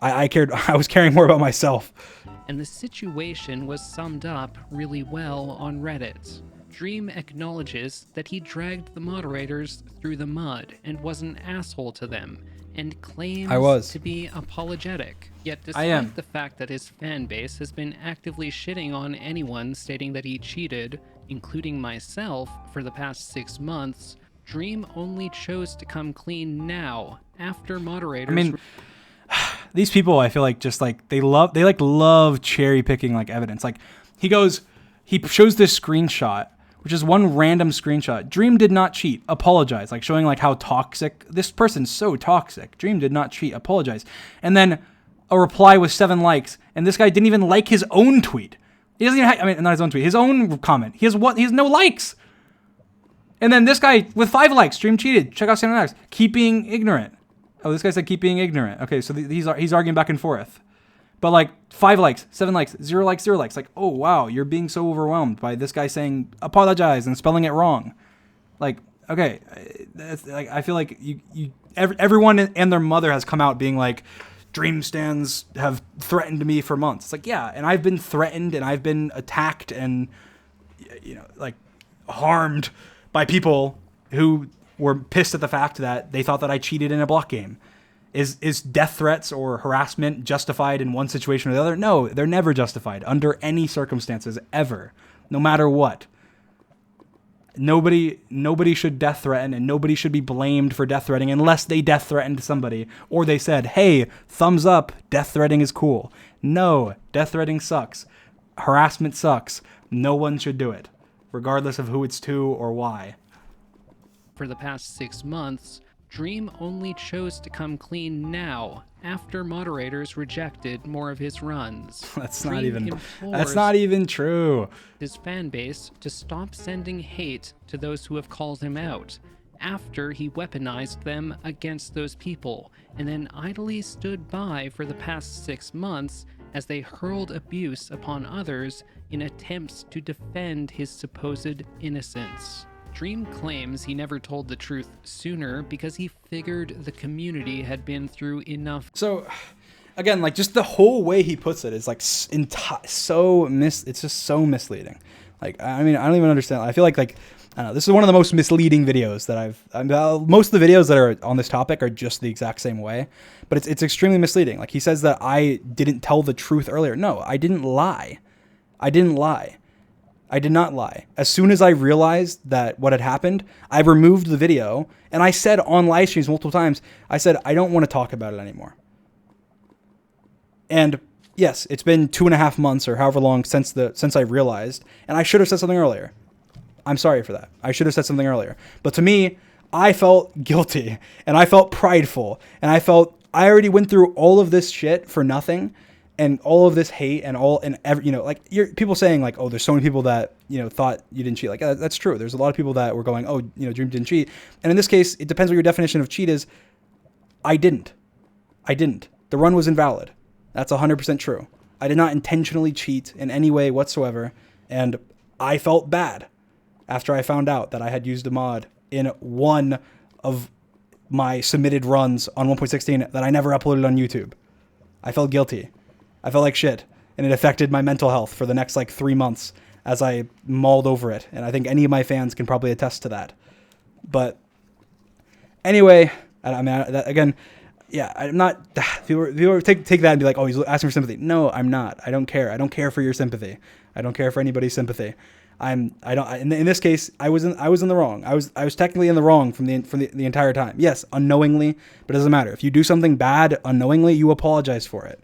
Speaker 1: I cared. I was caring more about myself.
Speaker 2: And the situation was summed up really well on Reddit. Dream acknowledges that he dragged the moderators through the mud and was an asshole to them, and claims to be apologetic. Yet despite the fact that his fan base has been actively shitting on anyone stating that he cheated, including myself, for the past 6 months, Dream only chose to come clean now, after moderators...
Speaker 1: these people, I feel like, just like, they love cherry picking like evidence. Like, he shows this screenshot, which is one random screenshot. Dream did not cheat. Apologize. Like, showing like how toxic this person's so toxic. Dream did not cheat. Apologize. And then a reply with 7 likes, and this guy didn't even like his own tweet. He doesn't even not his own tweet, his own comment. He has no likes. And then this guy with 5 likes, Dream cheated. Check out 7 likes. Keep being ignorant. Oh, this guy said keep being ignorant. Okay, so he's arguing back and forth. But like 5 likes, 7 likes, 0 likes, 0 likes. Like, oh wow, you're being so overwhelmed by this guy saying apologize and spelling it wrong. Like, okay, that's, like, I feel like everyone and their mother has come out being like, Dream stands have threatened me for months. It's like, yeah, and I've been threatened and I've been attacked and like harmed by people who were pissed at the fact that they thought that I cheated in a block game. Is death threats or harassment justified in one situation or the other? No, they're never justified under any circumstances, ever, no matter what. Nobody should death threaten, and nobody should be blamed for death threatening unless they death threatened somebody or they said, hey, thumbs up, death threatening is cool. No, death threatening sucks. Harassment sucks. No one should do it, regardless of who it's to or why.
Speaker 2: For the past 6 months, Dream only chose to come clean now, after moderators rejected more of his runs.
Speaker 1: That's not even true.
Speaker 2: His fan base to stop sending hate to those who have called him out, after he weaponized them against those people, and then idly stood by for the past 6 months as they hurled abuse upon others in attempts to defend his supposed innocence. Dream claims he never told the truth sooner because he figured the community had been through enough.
Speaker 1: So, again, like, just the whole way he puts it is like it's just so misleading. Like, I don't even understand. I feel like I don't know. This is one of the most misleading videos that most of the videos that are on this topic are just the exact same way, but it's extremely misleading. Like, he says that I didn't tell the truth earlier. No, I didn't lie. I did not lie. As soon as I realized that what had happened, I removed the video, and I said on live streams multiple times, I said, I don't want to talk about it anymore. And yes, it's been 2.5 months or however long since I realized, and I should have said something earlier. I'm sorry for that. I should have said something earlier. But to me, I felt guilty, and I felt prideful, and I already went through all of this shit for nothing. And all of this hate people saying like, oh, there's so many people that, thought you didn't cheat. Like, that's true. There's a lot of people that were going, oh, Dream didn't cheat. And in this case, it depends what your definition of cheat is. I didn't. The run was invalid. That's 100% true. I did not intentionally cheat in any way whatsoever. And I felt bad after I found out that I had used a mod in one of my submitted runs on 1.16 that I never uploaded on YouTube. I felt guilty. I felt like shit, and it affected my mental health for the next 3 months as I mulled over it. And I think any of my fans can probably attest to that. But anyway, I'm not. People take that and be like, oh, he's asking for sympathy. No, I'm not. I don't care. I don't care for your sympathy. I don't care for anybody's sympathy. In this case, I was in the wrong. I was technically in the wrong from the entire time. Yes, unknowingly, but it doesn't matter. If you do something bad unknowingly, you apologize for it.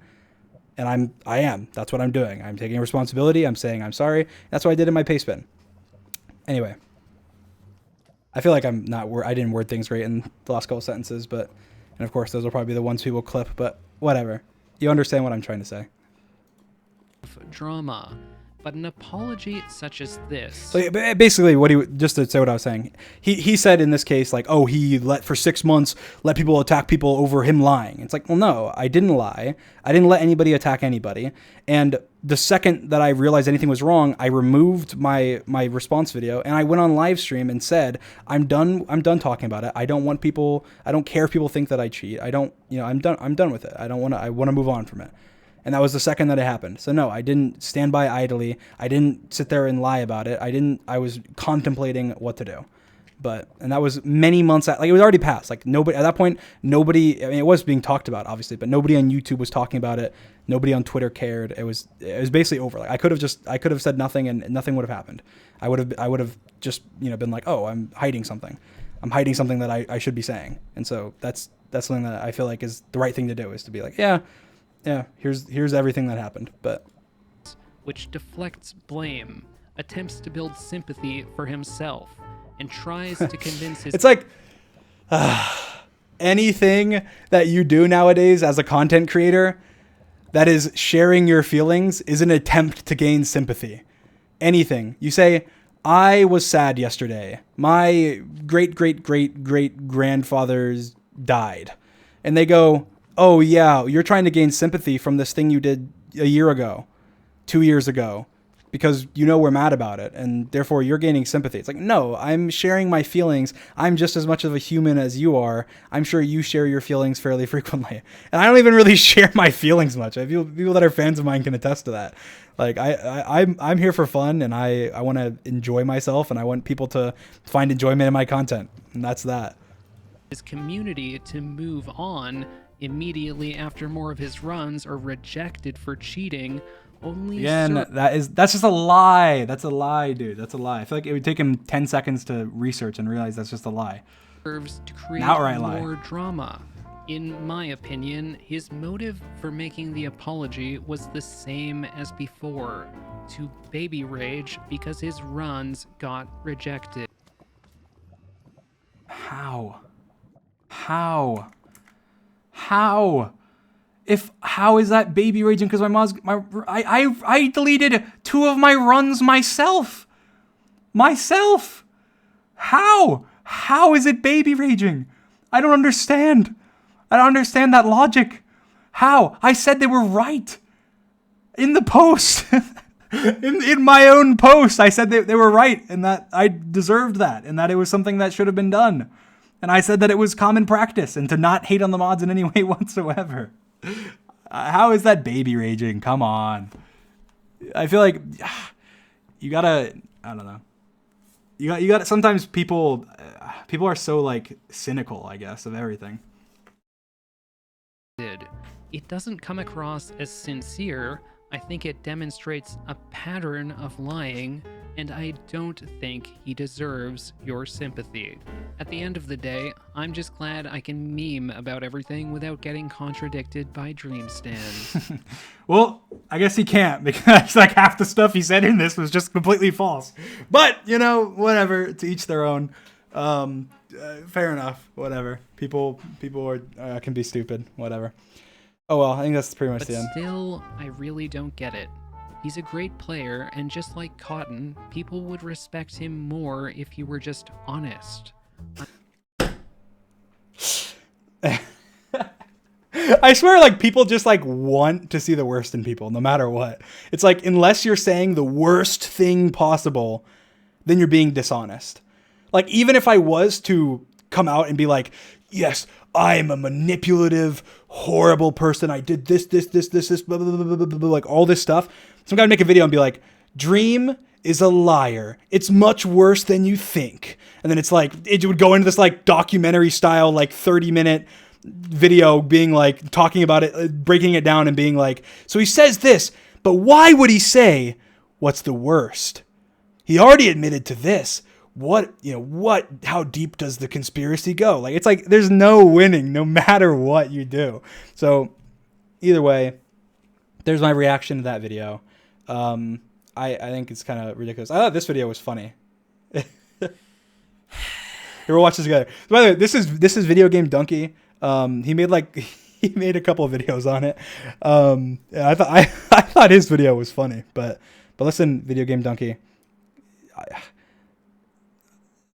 Speaker 1: And I am. That's what I'm doing. I'm taking responsibility. I'm saying I'm sorry. That's what I did in my paste bin. Anyway, I feel like I didn't word things great in the last couple sentences, but And of course, those will probably be the ones people clip, but whatever. You understand what I'm trying to say.
Speaker 2: Drama, but an apology such as this.
Speaker 1: So basically, just to say what I was saying, he said in this case, like, oh, he for 6 months let people attack people over him lying. It's like, well, no, I didn't lie. I didn't let anybody attack anybody. And the second that I realized anything was wrong, I removed my response video and I went on live stream and said, I'm done talking about it. I don't care if people think that I cheat. I'm done with it. I want to move on from it. And that was the second that it happened. So no, I didn't stand by idly. I didn't sit there and lie about it. I was contemplating what to do. And that was many months out. Like, it was already past. Like, nobody at that point, I mean, it was being talked about, obviously, but nobody on YouTube was talking about it. Nobody on Twitter cared. It was basically over. Like, I could have said nothing and nothing would have happened. I would have just, been like, oh, I'm hiding something. I'm hiding something that I should be saying. And so that's something that I feel like is the right thing to do, is to be like, yeah, here's everything that happened. But
Speaker 2: which deflects blame, attempts to build sympathy for himself, and tries to convince his...
Speaker 1: It's like anything that you do nowadays as a content creator that is sharing your feelings is an attempt to gain sympathy. Anything. You say, I was sad yesterday. My great-great-great-great-grandfathers died. And they go, oh yeah, you're trying to gain sympathy from this thing you did a year ago, 2 years ago, because we're mad about it, and therefore you're gaining sympathy. It's like, no, I'm sharing my feelings. I'm just as much of a human as you are. I'm sure you share your feelings fairly frequently. And I don't even really share my feelings much. People that are fans of mine can attest to that. Like, I'm here for fun, and I want to enjoy myself, and I want people to find enjoyment in my content, and that's that.
Speaker 2: His community to move on immediately after more of his runs are rejected for cheating. That's
Speaker 1: just a lie. That's a lie, dude. That's a lie. I feel like it would take him 10 seconds to research and realize that's just a lie.
Speaker 2: Serves to create more drama. In my opinion, his motive for making the apology was the same as before, to baby rage because his runs got rejected.
Speaker 1: How? How is that baby raging? Because I deleted 2 of my runs myself. How is it baby raging? I don't understand. I don't understand that logic. How? I said they were right in the post. in my own post, I said they were right, and that I deserved that, and that it was something that should have been done. And I said that it was common practice and to not hate on the mods in any way whatsoever. How is that baby raging? Come on. I feel like you gotta, I don't know. You gotta, sometimes people are so like cynical, I guess, of everything.
Speaker 2: It doesn't come across as sincere. I think it demonstrates a pattern of lying, and I don't think he deserves your sympathy. At the end of the day, I'm just glad I can meme about everything without getting contradicted by Dreamstan.
Speaker 1: Well, I guess he can't, because like half the stuff he said in this was just completely false. But, whatever, to each their own. Fair enough, whatever. People are can be stupid, whatever. Oh well, I think that's pretty much the end.
Speaker 2: Still, I really don't get it. He's a great player, and just like Cotton, people would respect him more if he were just honest.
Speaker 1: I swear, like, people just like want to see the worst in people, no matter what. It's like, unless you're saying the worst thing possible, then you're being dishonest. Like, even if I was to come out and be like, yes, I am a manipulative, horrible person. I did this, blah, blah, blah, blah, blah, like all this stuff. Some guy would make a video and be like, Dream is a liar. It's much worse than you think. And then it's like, it would go into this like documentary style, like 30-minute video being like, talking about it, breaking it down and being like, so he says this, but why would he say what's the worst? He already admitted to this. How deep does the conspiracy go? Like, it's like, there's no winning no matter what you do. So either way, there's my reaction to that video. I think it's kind of ridiculous. I thought this video was funny. Here, we'll watch this together. By the way, this is Video Game Donkey. He made like he made a couple of videos on it. I thought I thought his video was funny, but listen, Video Game Donkey.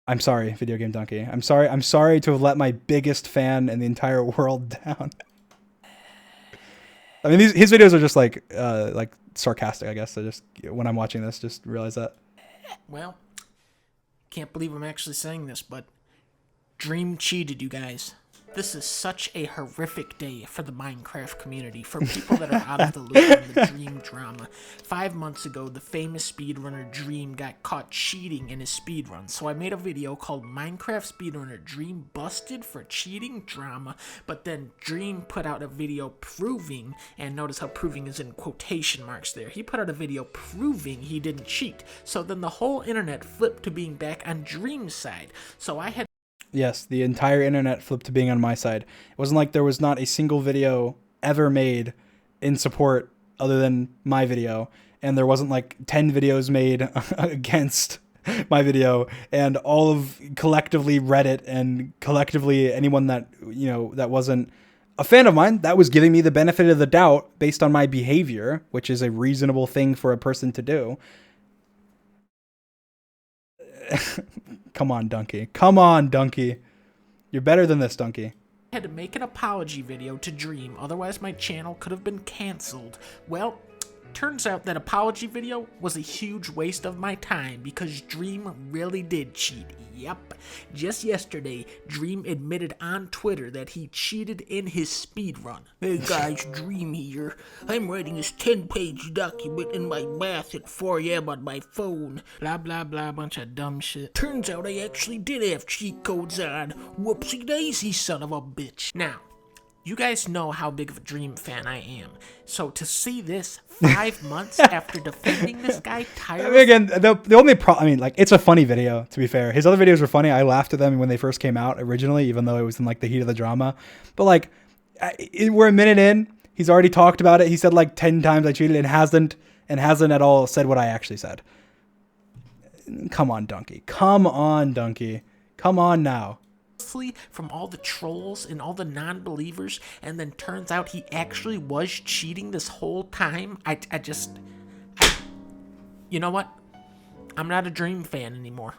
Speaker 1: I'm sorry, Video Game Donkey. I'm sorry to have let my biggest fan in the entire world down. I mean, his videos are just like sarcastic, I guess. I just, when I'm watching this, just realize that.
Speaker 3: Well, can't believe I'm actually saying this, but Dream cheated, you guys. This is such a horrific day for the Minecraft community, for people that are out of the loop on the Dream drama. 5 months ago, the famous speedrunner Dream got caught cheating in his speedrun, so I made a video called Minecraft Speedrunner Dream Busted for Cheating Drama, but then Dream put out a video proving, and notice how proving is in quotation marks there, he put out a video proving he didn't cheat, so then the whole internet flipped to being back on Dream's side, so I had
Speaker 1: Yes, the entire internet flipped to being on my side. It wasn't like there was not a single video ever made in support other than my video. And there wasn't like 10 videos made against my video. And all of collectively Reddit and collectively anyone that, you know, that wasn't a fan of mine, that was giving me the benefit of the doubt based on my behavior, which is a reasonable thing for a person to do. Come on, Donkey. Come on, Donkey. You're better than this, Donkey.
Speaker 3: had to make an apology video to Dream, otherwise my channel could have been cancelled. Well, turns out that apology video was a huge waste of my time because Dream really did cheat. Yep. Just yesterday, Dream admitted on Twitter that he cheated in his speedrun. Hey guys, Dream here. I'm writing this 10-page document in my bath at 4 a.m. on my phone. Blah blah blah, bunch of dumb shit. Turns out I actually did have cheat codes on. Whoopsie daisy, son of a bitch. Now, you guys know how big of a Dream fan I am. So to see this 5 months after defending this guy tirelessly...
Speaker 1: Again, the only problem... I mean, like, it's a funny video, to be fair. His other videos were funny. I laughed at them when they first came out originally, even though it was in, like, the heat of the drama. But, like, we're a minute in. He's already talked about it. He said, like, 10 times I cheated and hasn't at all said what I actually said. Come on, Donkey. Come on, Donkey. Come on now.
Speaker 3: From all the trolls and all the non-believers, and then turns out he actually was cheating this whole time. You know what? I'm not a Dream fan anymore.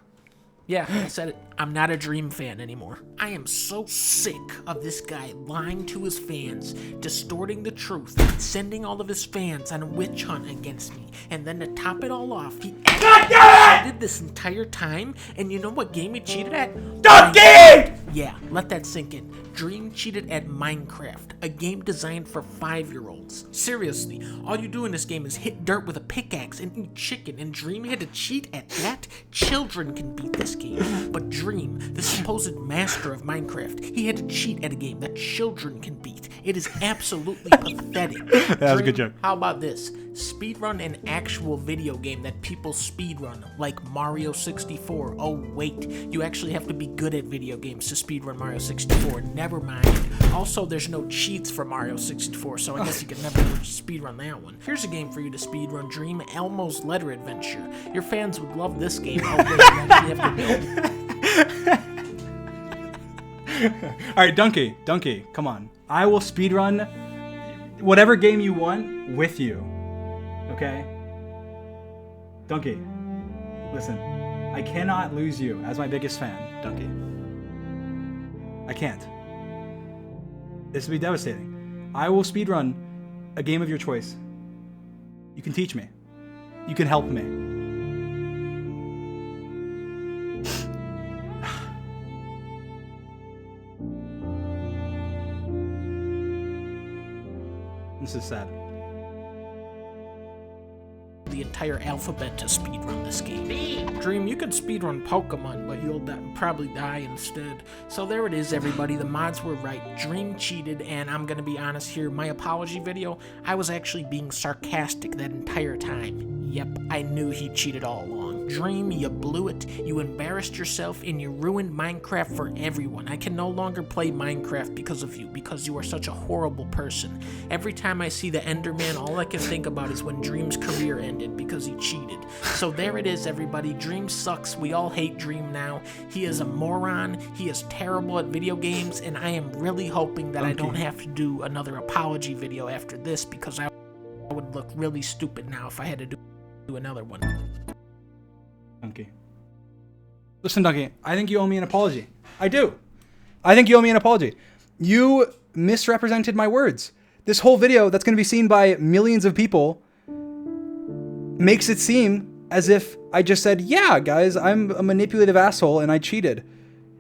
Speaker 3: Yeah, I said it. I'm not a Dream fan anymore. I am so sick of this guy lying to his fans, distorting the truth, sending all of his fans on a witch hunt against me, and then to top it all off, he cheated this entire time, and you know what game he cheated at?
Speaker 1: Donkey!
Speaker 3: Yeah, let that sink in. Dream cheated at Minecraft, a game designed for 5-year-olds. Seriously, all you do in this game is hit dirt with a pickaxe and eat chicken, and Dream had to cheat at that? Children can beat this game. But Dream, the supposed master of Minecraft, he had to cheat at a game that children can beat. It is absolutely pathetic.
Speaker 1: That was a good joke.
Speaker 3: How about this? Speedrun an actual video game that people speedrun, like Mario 64. Oh wait, you actually have to be good at video games to speedrun Mario 64. Never mind. Also, there's no cheats for Mario 64, so I guess you can never speedrun that one. Here's a game for you to speedrun, Dream. Elmo's Letter Adventure. Your fans would love this game. Oh wait, you actually have to build.
Speaker 1: Alright, Donkey, come on. I will speedrun whatever game you want with you. Okay? Donkey, listen. I cannot lose you as my biggest fan, Donkey. I can't. This would be devastating. I will speedrun a game of your choice. You can teach me. You can help me. This is sad.
Speaker 3: The entire alphabet to speedrun this game. Dream, you could speedrun Pokemon, but you'll probably die instead. So there it is, everybody. The mods were right. Dream cheated, and I'm gonna be honest here. My apology video, I was actually being sarcastic that entire time. Yep, I knew he cheated all along. Dream, you blew it. You embarrassed yourself and you ruined Minecraft for everyone. I can no longer play Minecraft because of you, because you are such a horrible person. Every time I see the Enderman, all I can think about is when Dream's career ended because he cheated. So there it is, everybody. Dream sucks. We all hate Dream now. He is a moron. He is terrible at video games, and I am really hoping that I don't have to do another apology video after this, because I would look really stupid now if I had to do another one.
Speaker 1: Donkey. Listen, Donkey, I think you owe me an apology. I do. I think you owe me an apology. You misrepresented my words. This whole video that's going to be seen by millions of people makes it seem as if I just said, yeah, guys, I'm a manipulative asshole and I cheated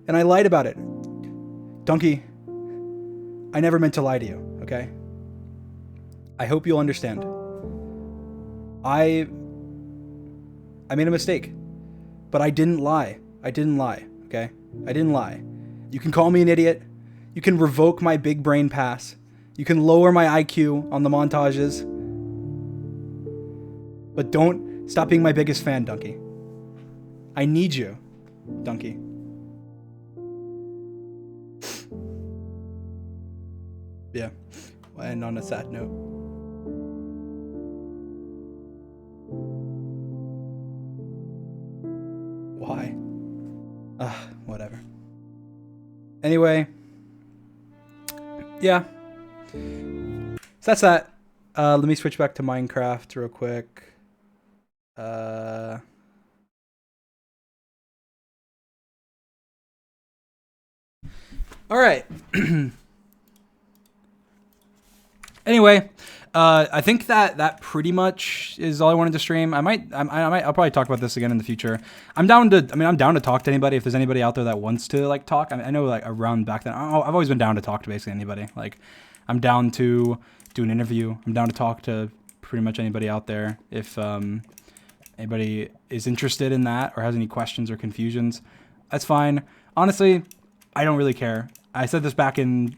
Speaker 1: and I lied about it. Donkey, I never meant to lie to you, okay? I hope you'll understand. I made a mistake, but I didn't lie. I didn't lie, okay? I didn't lie. You can call me an idiot. You can revoke my big brain pass. You can lower my IQ on the montages. But don't stop being my biggest fan, Donkey. I need you, Donkey. Yeah, we'll end on a sad note. Why? Whatever. Anyway, yeah. So that's that. Let me switch back to Minecraft real quick. All right. Anyway, I think that pretty much is all I wanted to stream. I'll probably talk about this again in the future. I'm down to talk to anybody. If there's anybody out there that wants to like talk, I know like around back then, I've always been down to talk to basically anybody. Like, I'm down to do an interview. I'm down to talk to pretty much anybody out there. If anybody is interested in that or has any questions or confusions, that's fine. Honestly, I don't really care. I said this back in,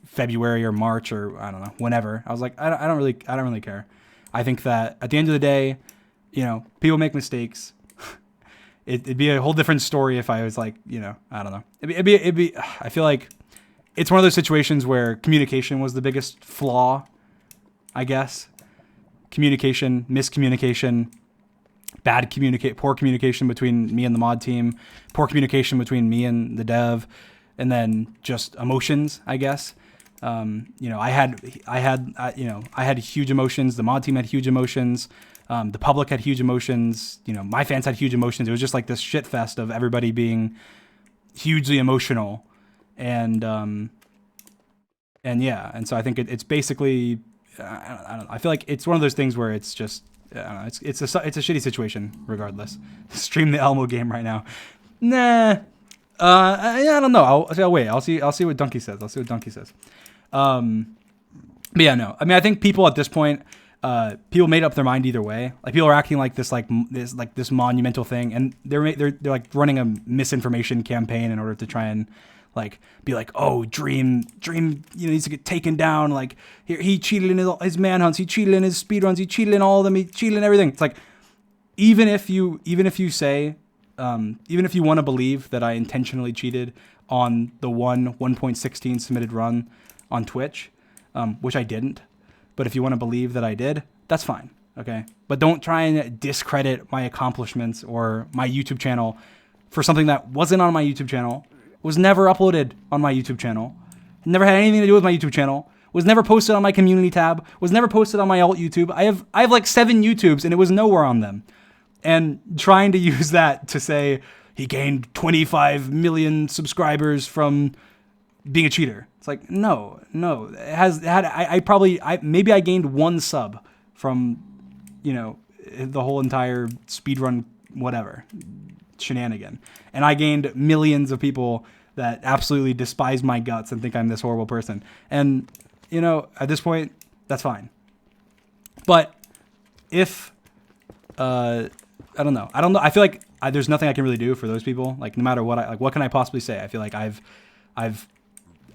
Speaker 1: February or March or I don't know, whenever. I was like, I don't really care. I think that at the end of the day, people make mistakes. It'd be a whole different story if I was like, I don't know. It'd be. I feel like it's one of those situations where communication was the biggest flaw, I guess. Communication, miscommunication, poor communication between me and the mod team, poor communication between me and the dev, and then just emotions, I guess. I had huge emotions. The mod team had huge emotions. The public had huge emotions. My fans had huge emotions. It was just like this shit fest of everybody being hugely emotional. And yeah. And so I think it's basically, I don't know. I feel like it's one of those things where it's just, I don't know, it's a shitty situation regardless. Stream the Elmo game right now. Nah. I don't know. I'll wait. I'll see what Donkey says. But yeah, no. I mean, I think people at this point, people made up their mind either way. Like, people are acting like this monumental thing, and they're like running a misinformation campaign in order to try and like be like, oh, Dream, needs to get taken down. Like, he cheated in his manhunts, he cheated in his speedruns, he cheated in all of them, he cheated in everything. It's like, even if you say, even if you want to believe that I intentionally cheated on the 1.16 submitted run on Twitch, which I didn't, but if you want to believe that I did, that's fine, okay? But don't try and discredit my accomplishments or my YouTube channel for something that wasn't on my YouTube channel, was never uploaded on my YouTube channel, never had anything to do with my YouTube channel, was never posted on my community tab, was never posted on my alt YouTube. I have like 7 YouTubes and it was nowhere on them. And trying to use that to say he gained 25 million subscribers from being a cheater. It's like, no. Maybe I gained 1 sub from, the whole entire speedrun whatever shenanigan. And I gained millions of people that absolutely despise my guts and think I'm this horrible person. And, at this point, that's fine. But if, I don't know. I feel like there's nothing I can really do for those people. Like, no matter what what can I possibly say? I feel like I've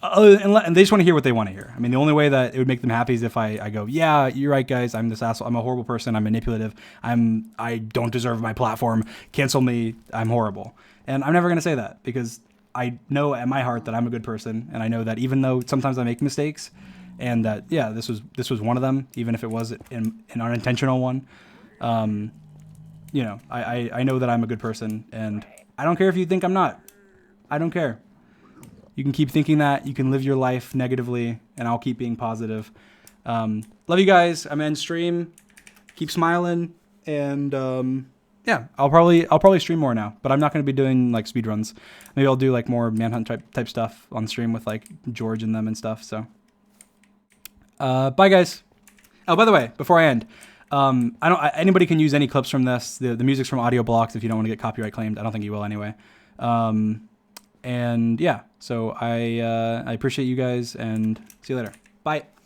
Speaker 1: and they just want to hear what they want to hear. I mean, the only way that it would make them happy is if I go, yeah, you're right, guys. I'm this asshole. I'm a horrible person. I'm manipulative. I don't deserve my platform. Cancel me. I'm horrible. And I'm never going to say that because I know at my heart that I'm a good person. And I know that even though sometimes I make mistakes and that, yeah, this was one of them, even if it was an unintentional one, you know, I know that I'm a good person and I don't care if you think I'm not. I don't care. You can keep thinking that. You can live your life negatively, and I'll keep being positive. Love you guys. I'm end stream. Keep smiling, and yeah, I'll probably stream more now. But I'm not going to be doing like speedruns. Maybe I'll do like more manhunt type stuff on stream with like George and them and stuff. So, bye guys. Oh, by the way, before I end, anybody can use any clips from this. The music's from Audio Blocks. If you don't want to get copyright claimed, I don't think you will anyway. And yeah, so I appreciate you guys and see you later. Bye.